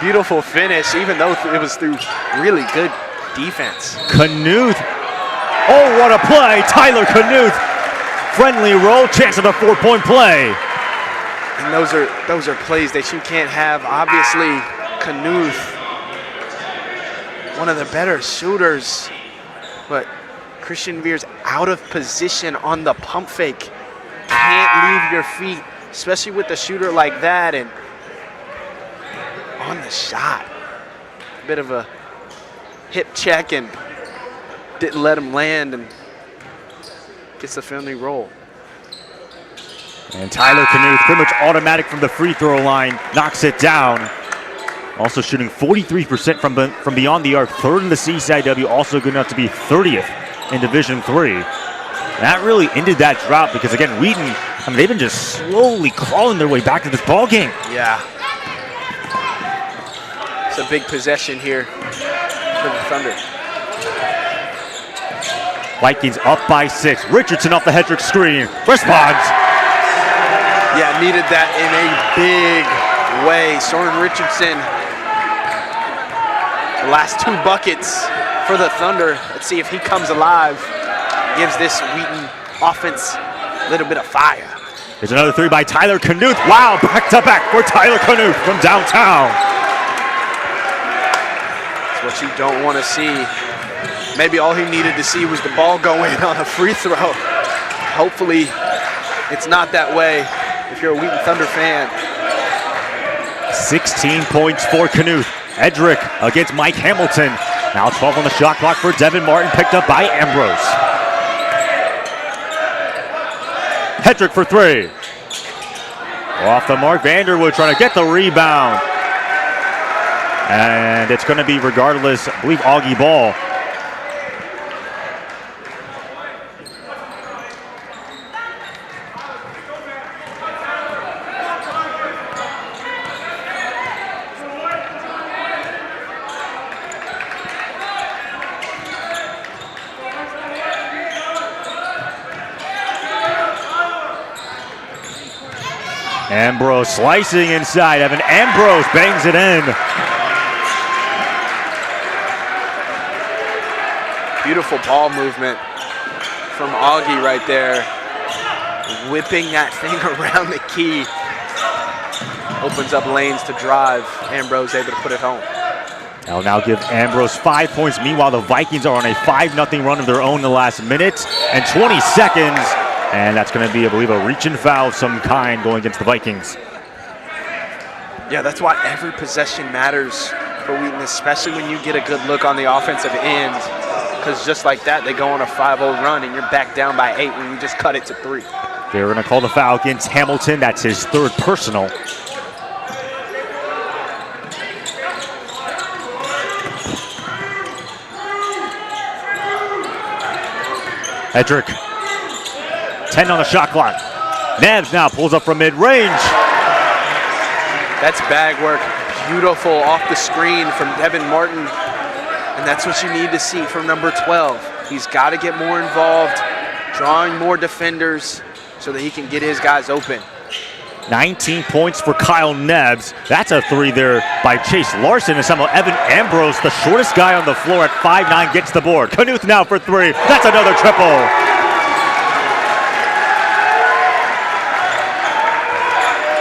Speaker 2: Beautiful finish, even though it was through really good defense.
Speaker 1: Knuth. Oh, what a play. Tyler Knuth. Friendly roll, chance of a 4-point play.
Speaker 2: And those are plays that you can't have. Obviously, Knuth, one of the better shooters, but Christian Veer's out of position on the pump fake. Can't leave your feet, especially with a shooter like that, and on the shot. A bit of a hip check and didn't let him land and gets the friendly roll.
Speaker 1: And Tyler Knuth, pretty much automatic from the free throw line, knocks it down. Also shooting 43% from beyond the arc, 3rd in the CCIW, also good enough to be 30th in Division III. That really ended that drought because, again, Wheaton, I mean, they've been just slowly crawling their way back to this ball game.
Speaker 2: Yeah. It's a big possession here for the Thunder.
Speaker 1: Vikings up by 6. Richardson off the Hedrick screen. Responds.
Speaker 2: Yeah, needed that in a big way. Soren Richardson, the last 2 buckets for the Thunder. Let's see if he comes alive. Gives this Wheaton offense a little bit of fire.
Speaker 1: There's another 3 by Tyler Knuth. Wow, back-to-back for Tyler Knuth from downtown.
Speaker 2: That's what you don't want to see. Maybe all he needed to see was the ball go in on a free throw. Hopefully, it's not that way if you're a Wheaton Thunder fan.
Speaker 1: 16 points for Knuth. Edrick against Mike Hamilton. Now 12 on the shot clock for Devin Martin, picked up by Ambrose. Hedrick for 3. Off the mark, Vanderwood trying to get the rebound. And it's going to be, regardless, I believe, Augie ball. Ambrose slicing inside. Evan Ambrose bangs it in.
Speaker 2: Beautiful ball movement from Augie right there. Whipping that thing around the key. Opens up lanes to drive. Ambrose able to put it home.
Speaker 1: I'll now give Ambrose 5 points. Meanwhile, the Vikings are on a 5-0 run of their own in the last minute and 20 seconds. And that's going to be, I believe, a reach and foul of some kind going against the Vikings.
Speaker 2: Yeah, that's why every possession matters for Wheaton, especially when you get a good look on the offensive end. Because just like that, they go on a 5-0 run and you're back down by 8 when you just cut it to 3.
Speaker 1: They're going to call the foul against Hamilton. That's his 3rd personal. Hedrick, 10 on the shot clock. Neves now pulls up from mid-range.
Speaker 2: That's bag work. Beautiful off the screen from Devin Martin. And that's what you need to see from number 12. He's got to get more involved, drawing more defenders so that he can get his guys open.
Speaker 1: 19 points for Kyle Neves. That's a 3 there by Chase Larson. And somehow Evan Ambrose, the shortest guy on the floor at 5'9", gets the board. Knuth now for 3. That's another triple.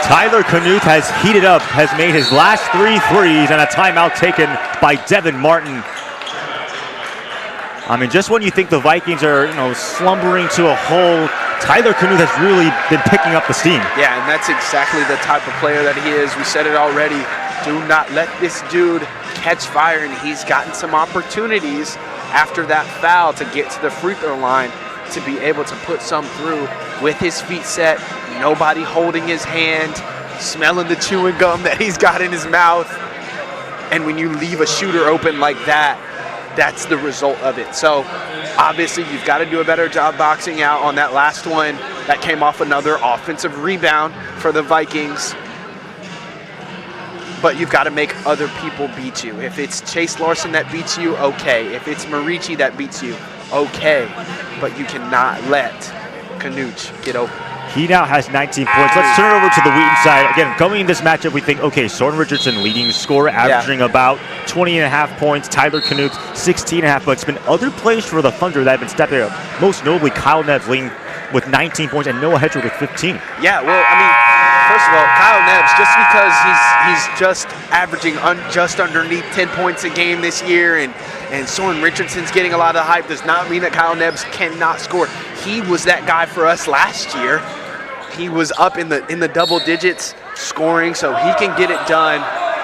Speaker 1: Tyler Knuth has heated up, has made his last 3 threes, and a timeout taken by Devin Martin. I mean, just when you think the Vikings are, slumbering to a hole, Tyler Knuth has really been picking up the steam.
Speaker 2: Yeah, and that's exactly the type of player that he is. We said it already. Do not let this dude catch fire, and he's gotten some opportunities after that foul to get to the free throw line to be able to put some through with his feet set, nobody holding his hand, smelling the chewing gum that he's got in his mouth. And when you leave a shooter open like that, that's the result of it. So obviously you've got to do a better job boxing out on that last one. That came off another offensive rebound for the Vikings. But you've got to make other people beat you. If it's Chase Larson that beats you, okay. If it's Marici that beats you, okay. But you cannot let Knuth get open.
Speaker 1: He now has 19 points. Let's turn it over to the Wheaton side. Again, going in this matchup, we think, okay, Soren Richardson leading scorer, averaging about 20.5 points. Tyler Knuth, 16.5. But it's been other players for the Thunder that have been stepping up. Most notably, Kyle Neves leading with 19 points and Noah Hedrick with 15.
Speaker 2: Yeah, well, I mean, first of all, Kyle Neves, just because he's just averaging just underneath 10 points a game this year and Soren Richardson's getting a lot of hype does not mean that Kyle Neves cannot score. He was that guy for us last year. He was up in the double digits scoring, so he can get it done.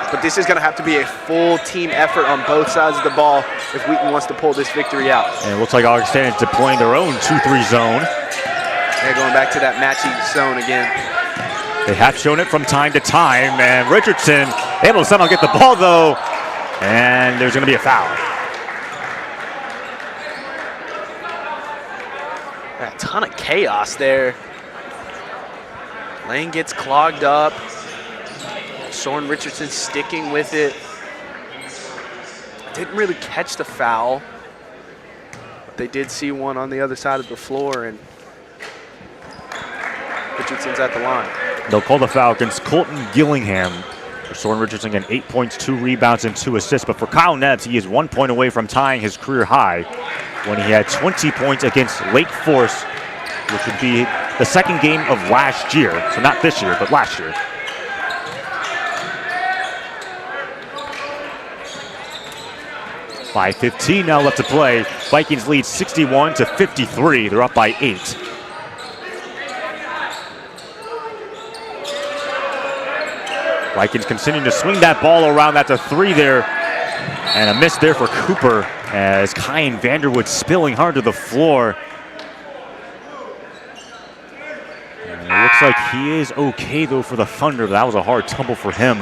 Speaker 2: But this is going to have to be a full team effort on both sides of the ball if Wheaton wants to pull this victory out.
Speaker 1: And it looks like Augustana is deploying their own 2-3 zone.
Speaker 2: They're going back to that matching zone again.
Speaker 1: They have shown it from time to time, and Richardson able to somehow get the ball, though, and there's going to be a foul.
Speaker 2: A ton of chaos there. Lane gets clogged up. Soren Richardson sticking with it. Didn't really catch the foul, but they did see one on the other side of the floor, and Richardson's at the line.
Speaker 1: They'll call the foul against Colton Gillingham. For Soren Richardson, again, 8 points, 2 rebounds, and 2 assists. But for Kyle Neves, he is 1 point away from tying his career high when he had 20 points against Lake Forest, which would be the second game of last year. So not this year, but last year. .5:15 now left to play. Vikings lead 61-53. They're up by 8. Vikings continuing to swing that ball around. That's a 3 there. And a miss there for Cooper as Kyan Vanderwood spilling hard to the floor. And it looks like he is okay, though, for the Thunder. That was a hard tumble for him.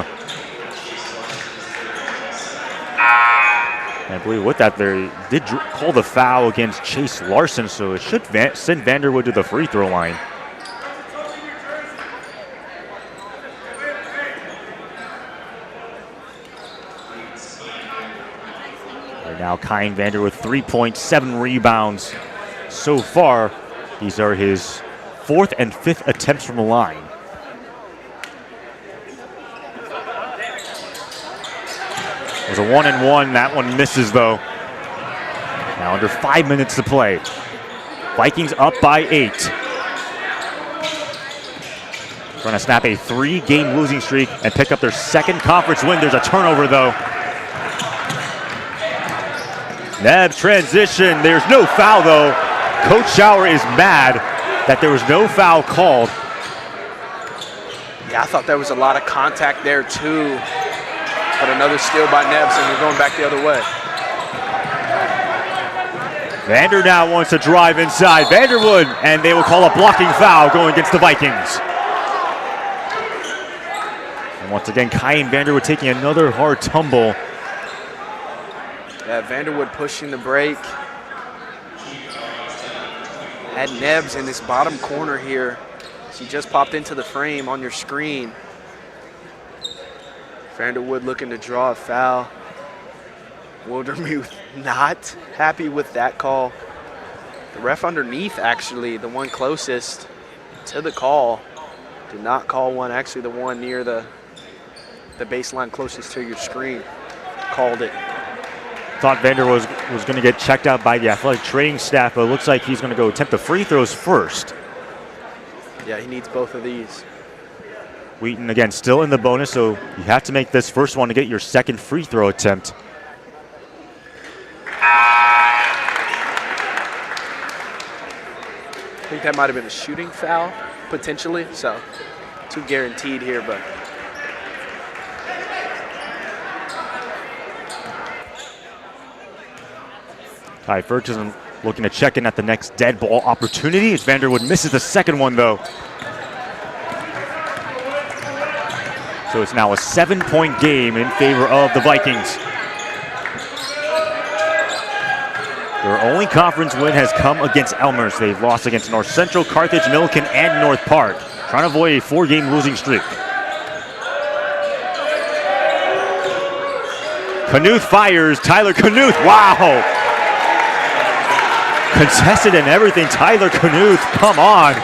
Speaker 1: And I believe with that, they did call the foul against Chase Larson, so it should send Vanderwood to the free throw line. Now Kyan Vander with 3 points, 7 rebounds so far. These are his 4th and 5th attempts from the line. It was a 1-and-1. That one misses, though. Now under 5 minutes to play. Vikings up by 8. Trying to snap a 3-game losing streak and pick up their second conference win. There's a turnover, though. Nebs transition. There's no foul, though. Coach Schauer is mad that there was no foul called.
Speaker 2: Yeah, I thought there was a lot of contact there, too. But another steal by Nebs, and we're going back the other way.
Speaker 1: Vander now wants to drive inside. Vanderwood, and they will call a blocking foul going against the Vikings. And once again, Kyan Vanderwood taking another hard tumble.
Speaker 2: Yeah, Vanderwood pushing the break. Had Nebs in this bottom corner here. She just popped into the frame on your screen. Vanderwood looking to draw a foul. Wildermuth not happy with that call. The ref underneath, actually, the one closest to the call, did not call one. Actually, the one near the baseline closest to your screen called it.
Speaker 1: Thought Vander was going to get checked out by the athletic training staff, but it looks like he's going to go attempt the free throws first.
Speaker 2: Yeah, he needs both of these.
Speaker 1: Wheaton, again, still in the bonus, so you have to make this first one to get your second free throw attempt.
Speaker 2: I think that might have been a shooting foul, potentially, so too guaranteed here, but.
Speaker 1: Ty Ferguson looking to check in at the next dead ball opportunity as Vanderwood misses the second one, though. So it's now a 7-point game in favor of the Vikings. Their only conference win has come against Elmhurst. They've lost against North Central, Carthage, Milliken, and North Park, trying to avoid a 4-game losing streak. Knuth fires. Tyler Knuth. Wow. Contested and everything. Tyler Knuth. Come on.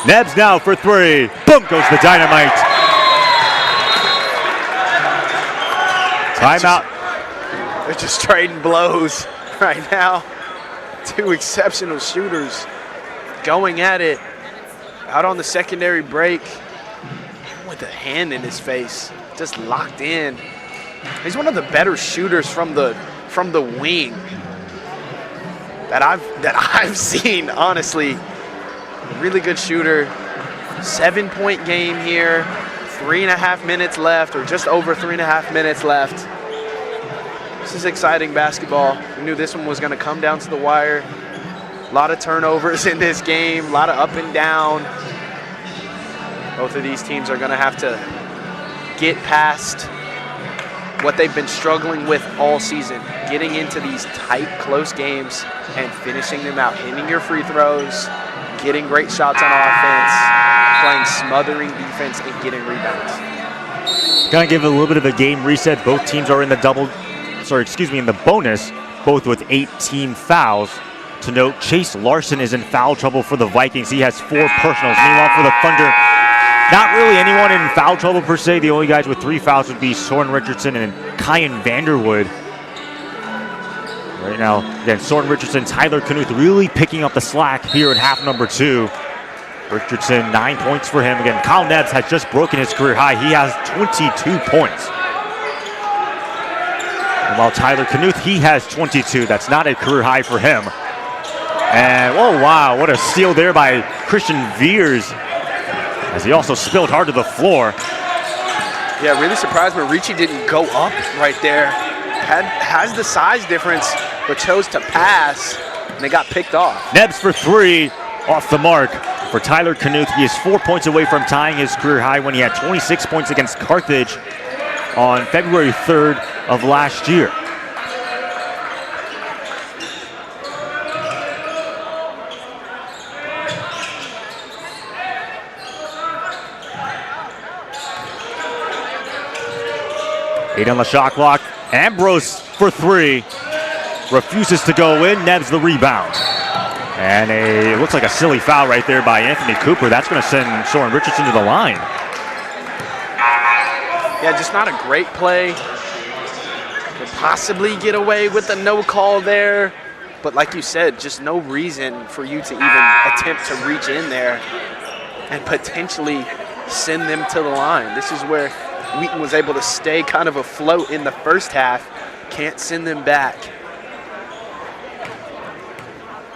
Speaker 1: Nebs now for 3. Boom goes the dynamite. Timeout.
Speaker 2: They're just trading blows right now. Two exceptional shooters going at it out on the secondary break with a hand in his face, just locked in. He's one of the better shooters from the wing that I've seen, honestly. Really good shooter. 7-point game here. 3.5 minutes left, or just over 3.5 minutes left. This is exciting basketball. We knew this one was going to come down to the wire. A lot of turnovers in this game, a lot of up and down. Both of these teams are going to have to get past what they've been struggling with all season, getting into these tight, close games and finishing them out, hitting your free throws, getting great shots on offense, playing smothering defense, and getting rebounds.
Speaker 1: Gonna give it a little bit of a game reset. Both teams are in the in the bonus, both with 18 fouls. To note, Chase Larson is in foul trouble for the Vikings. He has 4 personals. Meanwhile, for the Thunder, not really anyone in foul trouble per se. The only guys with 3 fouls would be Soren Richardson and Kyan Vanderwood. Right now, again, Soren Richardson, Tyler Knuth really picking up the slack here in half number 2. Richardson, 9 points for him. Again, Kyle Nebs has just broken his career high. He has 22 points. And while Tyler Knuth, he has 22. That's not a career high for him. And, oh, wow, what a steal there by Christian Veers, as he also spilled hard to the floor.
Speaker 2: Yeah, really surprised when Ricci didn't go up right there. Has the size difference, but chose to pass, and they got picked off.
Speaker 1: Nebs for 3, off the mark. For Tyler Knuth, he is 4 points away from tying his career high when he had 26 points against Carthage on February 3rd of last year. Eight on the shot clock. Ambrose for 3. Refuses to go in. Nebs the rebound. And it looks like a silly foul right there by Anthony Cooper. That's going to send Soren Richardson to the line.
Speaker 2: Yeah, just not a great play. Could possibly get away with a no call there. But like you said, just no reason for you to even attempt to reach in there and potentially send them to the line. This is where Wheaton was able to stay kind of afloat in the first half. Can't send them back.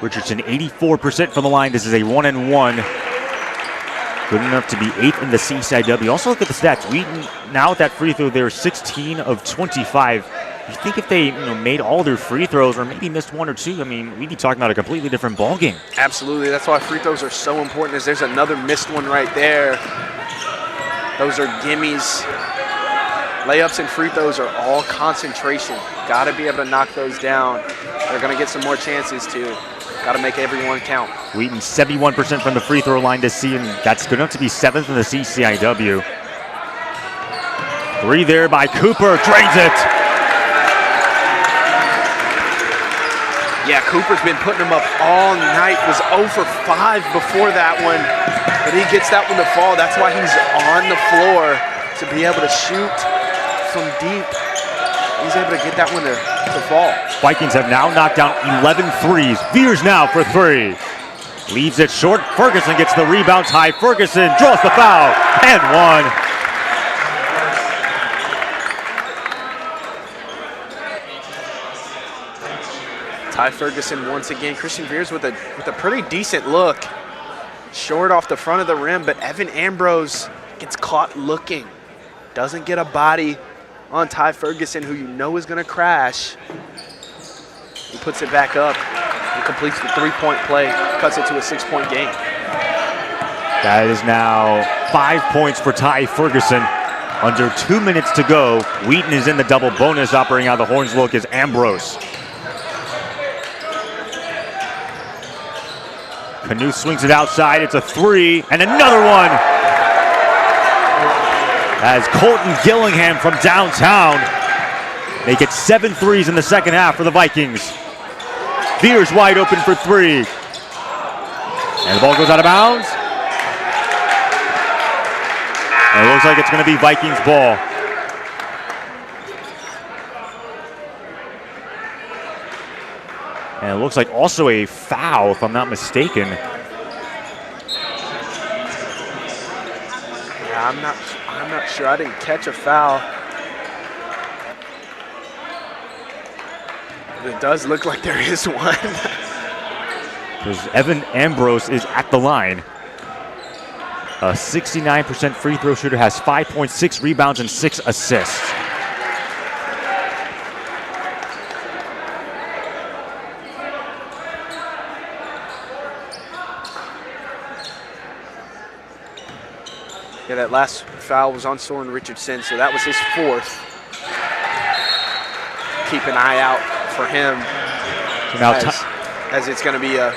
Speaker 1: Richardson 84% from the line. This is a 1-and-1. Good enough to be 8th in the CCIW. Also look at the stats. Wheaton now at that free throw, they're 16 of 25. You think if they made all their free throws or maybe missed one or two, I mean, we'd be talking about a completely different ballgame.
Speaker 2: Absolutely. That's why free throws are so important. As there's another missed one right there. Those are gimmies. Layups and free throws are all concentration. Got to be able to knock those down. They're going to get some more chances too. Got to make everyone count.
Speaker 1: Wheaton 71% from the free throw line this season. That's good enough to be 7th in the CCIW. 3 there by Cooper. Drains it.
Speaker 2: Yeah, Cooper's been putting them up all night. Was 0 for 5 before that one. But he gets that one to fall. That's why he's on the floor, to be able to shoot from deep. He's able to get that one to fall.
Speaker 1: Vikings have now knocked down 11 threes. Veers now for 3. Leaves it short. Ferguson gets the rebound. Ty Ferguson draws the foul and one.
Speaker 2: Ty Ferguson once again. Christian Veers with a pretty decent look. Short off the front of the rim, but Evan Ambrose gets caught looking. Doesn't get a body on Ty Ferguson, who you know is going to crash. He puts it back up and completes the 3-point play, cuts it to a 6-point game.
Speaker 1: That is now 5 points for Ty Ferguson. Under 2 minutes to go. Wheaton is in the double bonus. Operating out of the horns look is Ambrose. Knuth swings it outside. It's a 3 and another one. As Colton Gillingham from downtown make it 7 threes in the second half for the Vikings. Veers wide open for 3. And the ball goes out of bounds. And it looks like it's going to be Vikings ball. And it looks like also a foul, if I'm not mistaken.
Speaker 2: Yeah, I'm not sure. I didn't catch a foul. But it does look like there is one.
Speaker 1: Because Evan Ambrose is at the line. A 69% free throw shooter, has 5.6 rebounds and 6 assists.
Speaker 2: Yeah, that last foul was on Soren Richardson, so that was his 4th. Keep an eye out for him,
Speaker 1: So now
Speaker 2: as it's going to be a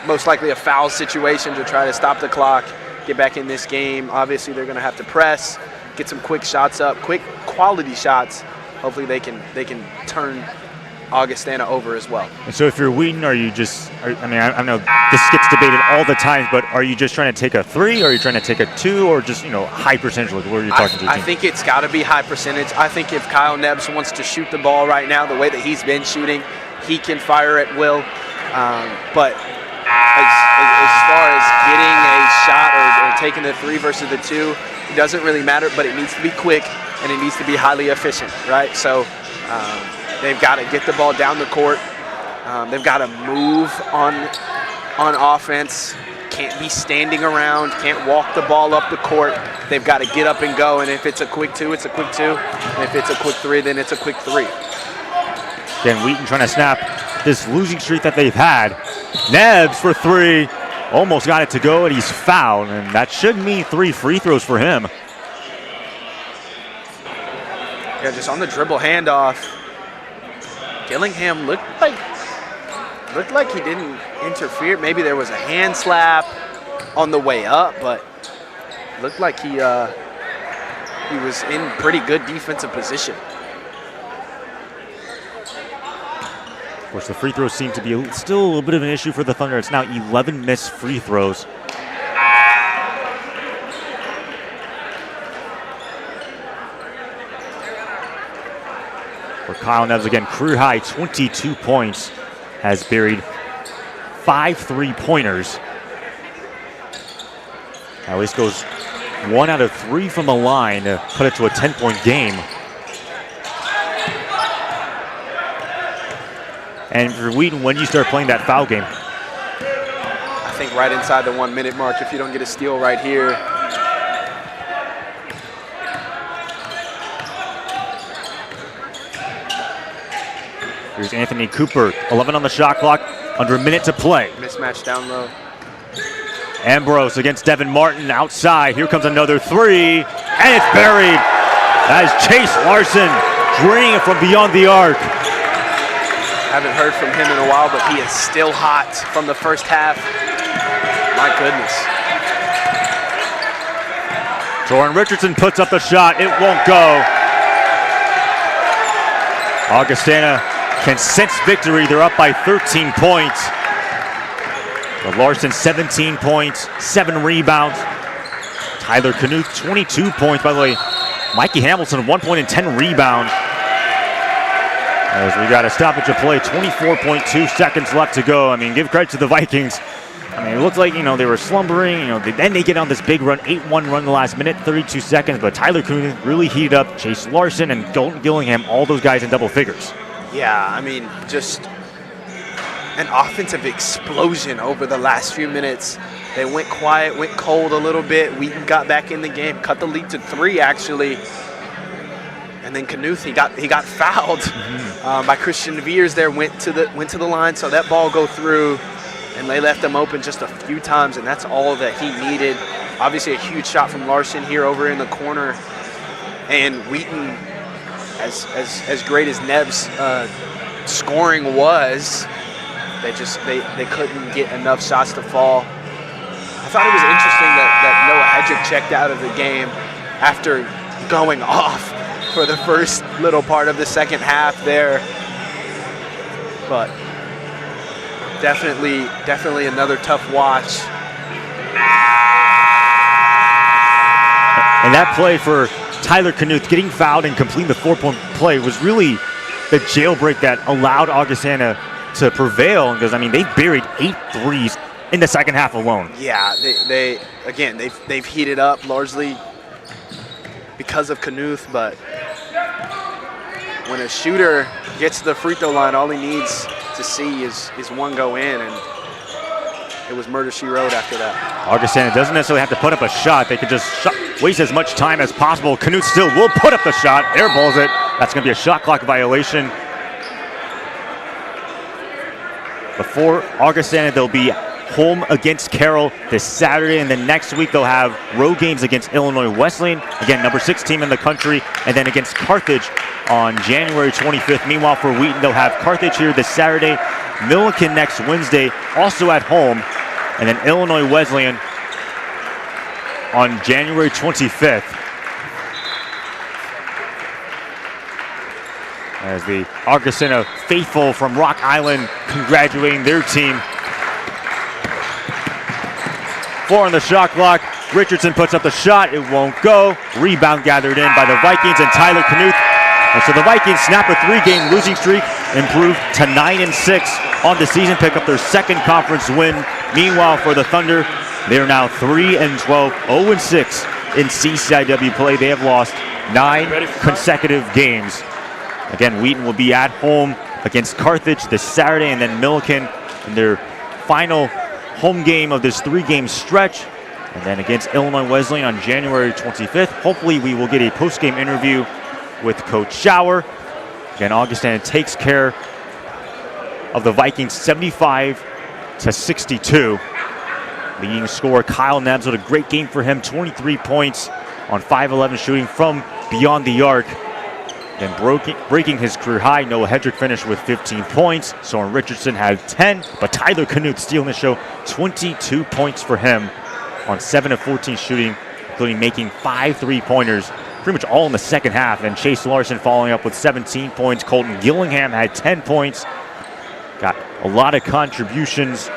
Speaker 2: most likely a foul situation to try to stop the clock, get back in this game. Obviously, they're going to have to press, get some quick shots up, quick quality shots. Hopefully, they can turn Augustana over as well.
Speaker 1: And so if you're Wheaton, I know this gets debated all the time, but are you just trying to take a 3, or are you trying to take a 2, or just, high percentage? Like, what are you talking to?
Speaker 2: I think it's got to be high percentage. I think if Kyle Nebbs wants to shoot the ball right now the way that he's been shooting, he can fire at will. But as far as getting a shot or taking the 3 versus the 2, it doesn't really matter, but it needs to be quick and it needs to be highly efficient, right? So they've got to get the ball down the court. They've got to move on offense. Can't be standing around. Can't walk the ball up the court. They've got to get up and go. And if it's a quick 2, it's a quick 2. And if it's a quick 3, then it's a quick 3.
Speaker 1: Again, Wheaton trying to snap this losing streak that they've had. Nebbs for 3. Almost got it to go, and he's fouled. And that should mean 3 free throws for him.
Speaker 2: Yeah, just on the dribble handoff. Gillingham looked like he didn't interfere. Maybe there was a hand slap on the way up, but looked like he was in pretty good defensive position.
Speaker 1: Of course, the free throws seem to be still a little bit of an issue for the Thunder. It's now 11 missed free throws. for Kyle Neves. Again, career high 22 points. Has buried 5 3-pointers. At least goes 1 out of 3 from the line to put it to a 10-point game. And for Wheaton, when do you start playing that foul game?
Speaker 2: I think right inside the 1 minute mark if you don't get a steal right here.
Speaker 1: Here's Anthony Cooper, 11 on the shot clock, under a minute to play.
Speaker 2: Mismatch down low.
Speaker 1: Ambrose against Devin Martin outside. Here comes another 3, and it's buried as Chase Larson draining it from beyond the arc.
Speaker 2: Haven't heard from him in a while, but he is still hot from the first half. My goodness.
Speaker 1: Torin Richardson puts up the shot. It won't go. Augustana can sense victory. They're up by 13 points. But Larson, 17 points, 7 rebounds. Tyler Knuth, 22 points. By the way, Mikey Hamilton, 1 point and 10 rebounds. As we got a stoppage of play, 24.2 seconds left to go. I mean, give credit to the Vikings. I mean, it looked like, they were slumbering. Then they get on this big run, 8-1 run the last minute, 32 seconds. But Tyler Knuth really heated up. Chase Larson and Dalton Gillingham, all those guys in double figures.
Speaker 2: Yeah, I mean, just an offensive explosion over the last few minutes. They went quiet, went cold a little bit. Wheaton got back in the game, cut the lead to 3 actually. And then Knuth, he got fouled by Christian Veers there, went to the line, so that ball go through, and they left him open just a few times, and that's all that he needed. Obviously a huge shot from Larson here over in the corner. And Wheaton, as great as Neves' scoring was, they couldn't get enough shots to fall. I thought it was interesting that Noah Hedrick checked out of the game after going off for the first little part of the second half there. But definitely another tough watch.
Speaker 1: And that play for Tyler Knuth getting fouled and completing the 4-point play was really the jailbreak that allowed Augustana to prevail, because they buried 8 threes in the second half alone.
Speaker 2: Yeah, they've heated up largely because of Knuth, but when a shooter gets to the free throw line, all he needs to see is one go in, and it was murder she wrote after that.
Speaker 1: Augustana doesn't necessarily have to put up a shot. They could just waste as much time as possible. Knuth still will put up the shot, airballs it. That's going to be a shot clock violation. Before Augustana, they'll be home against Carroll this Saturday, and then next week they'll have road games against Illinois Wesleyan, again, number 6 team in the country, and then against Carthage on January 25th. Meanwhile, for Wheaton, they'll have Carthage here this Saturday, Milliken next Wednesday, also at home, and then Illinois Wesleyan on January 25th. As the Augustana faithful from Rock Island congratulating their team. 4 on the shot clock. Richardson puts up the shot. It won't go. Rebound gathered in by the Vikings and Tyler Knuth. And so the Vikings snap a 3-game losing streak, improve to 9-6 on the season, pick up their second conference win. Meanwhile, for the Thunder, they are now 3-12, 0-6 in CCIW play. They have lost 9 consecutive games. Again, Wheaton will be at home against Carthage this Saturday, and then Milliken in their final home game of this 3-game stretch, and then against Illinois Wesleyan on January 25th. Hopefully we will get a post-game interview with Coach Schauer. Again, Augustana takes care of the Vikings 75-62. Leading scorer Kyle Neves with a great game for him, 23 points on 5-11 shooting from beyond the arc. Then breaking his career high, Noah Hedrick finished with 15 points. Soren Richardson had 10, but Tyler Knuth stealing the show, 22 points for him on 7 of 14 shooting, including making 5 3-pointers, pretty much all in the second half. And Chase Larson following up with 17 points. Colton Gillingham had 10 points. Got a lot of contributions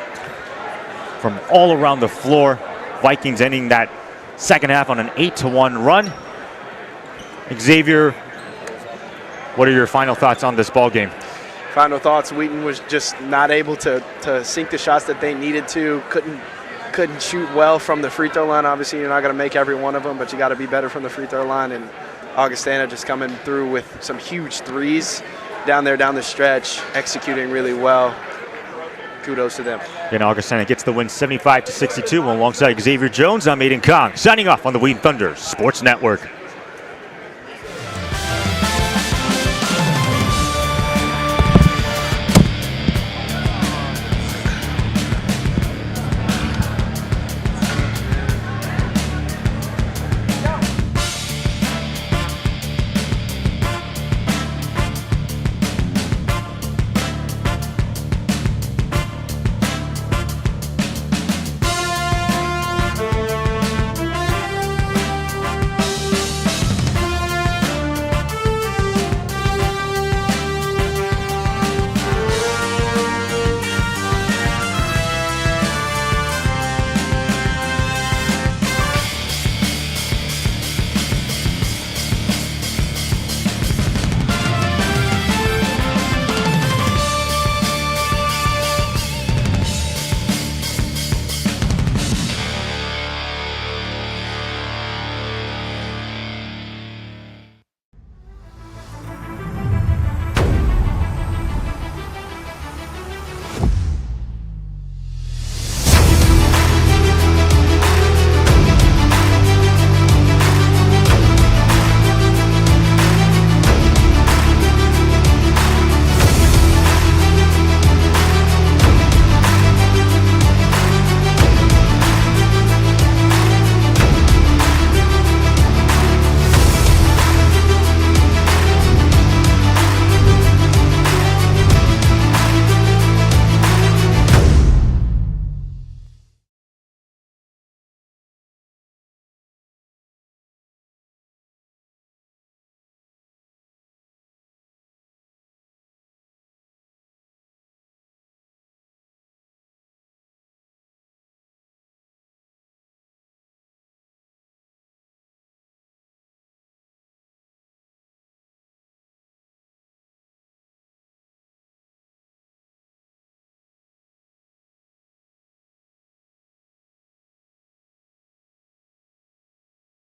Speaker 1: from all around the floor. Vikings ending that second half on an 8-1 run. Xavier What are your final thoughts on this ball game?
Speaker 2: Final thoughts, Wheaton was just not able to sink the shots that they needed to. Couldn't shoot well from the free throw line. Obviously, you're not going to make every one of them, but you got to be better from the free throw line. And Augustana just coming through with some huge threes down the stretch, executing really well. Kudos to them.
Speaker 1: And Augustana gets the win 75-62 alongside Xavier Jones. I'm Aiden Kong, signing off on the Wheaton Thunder Sports Network.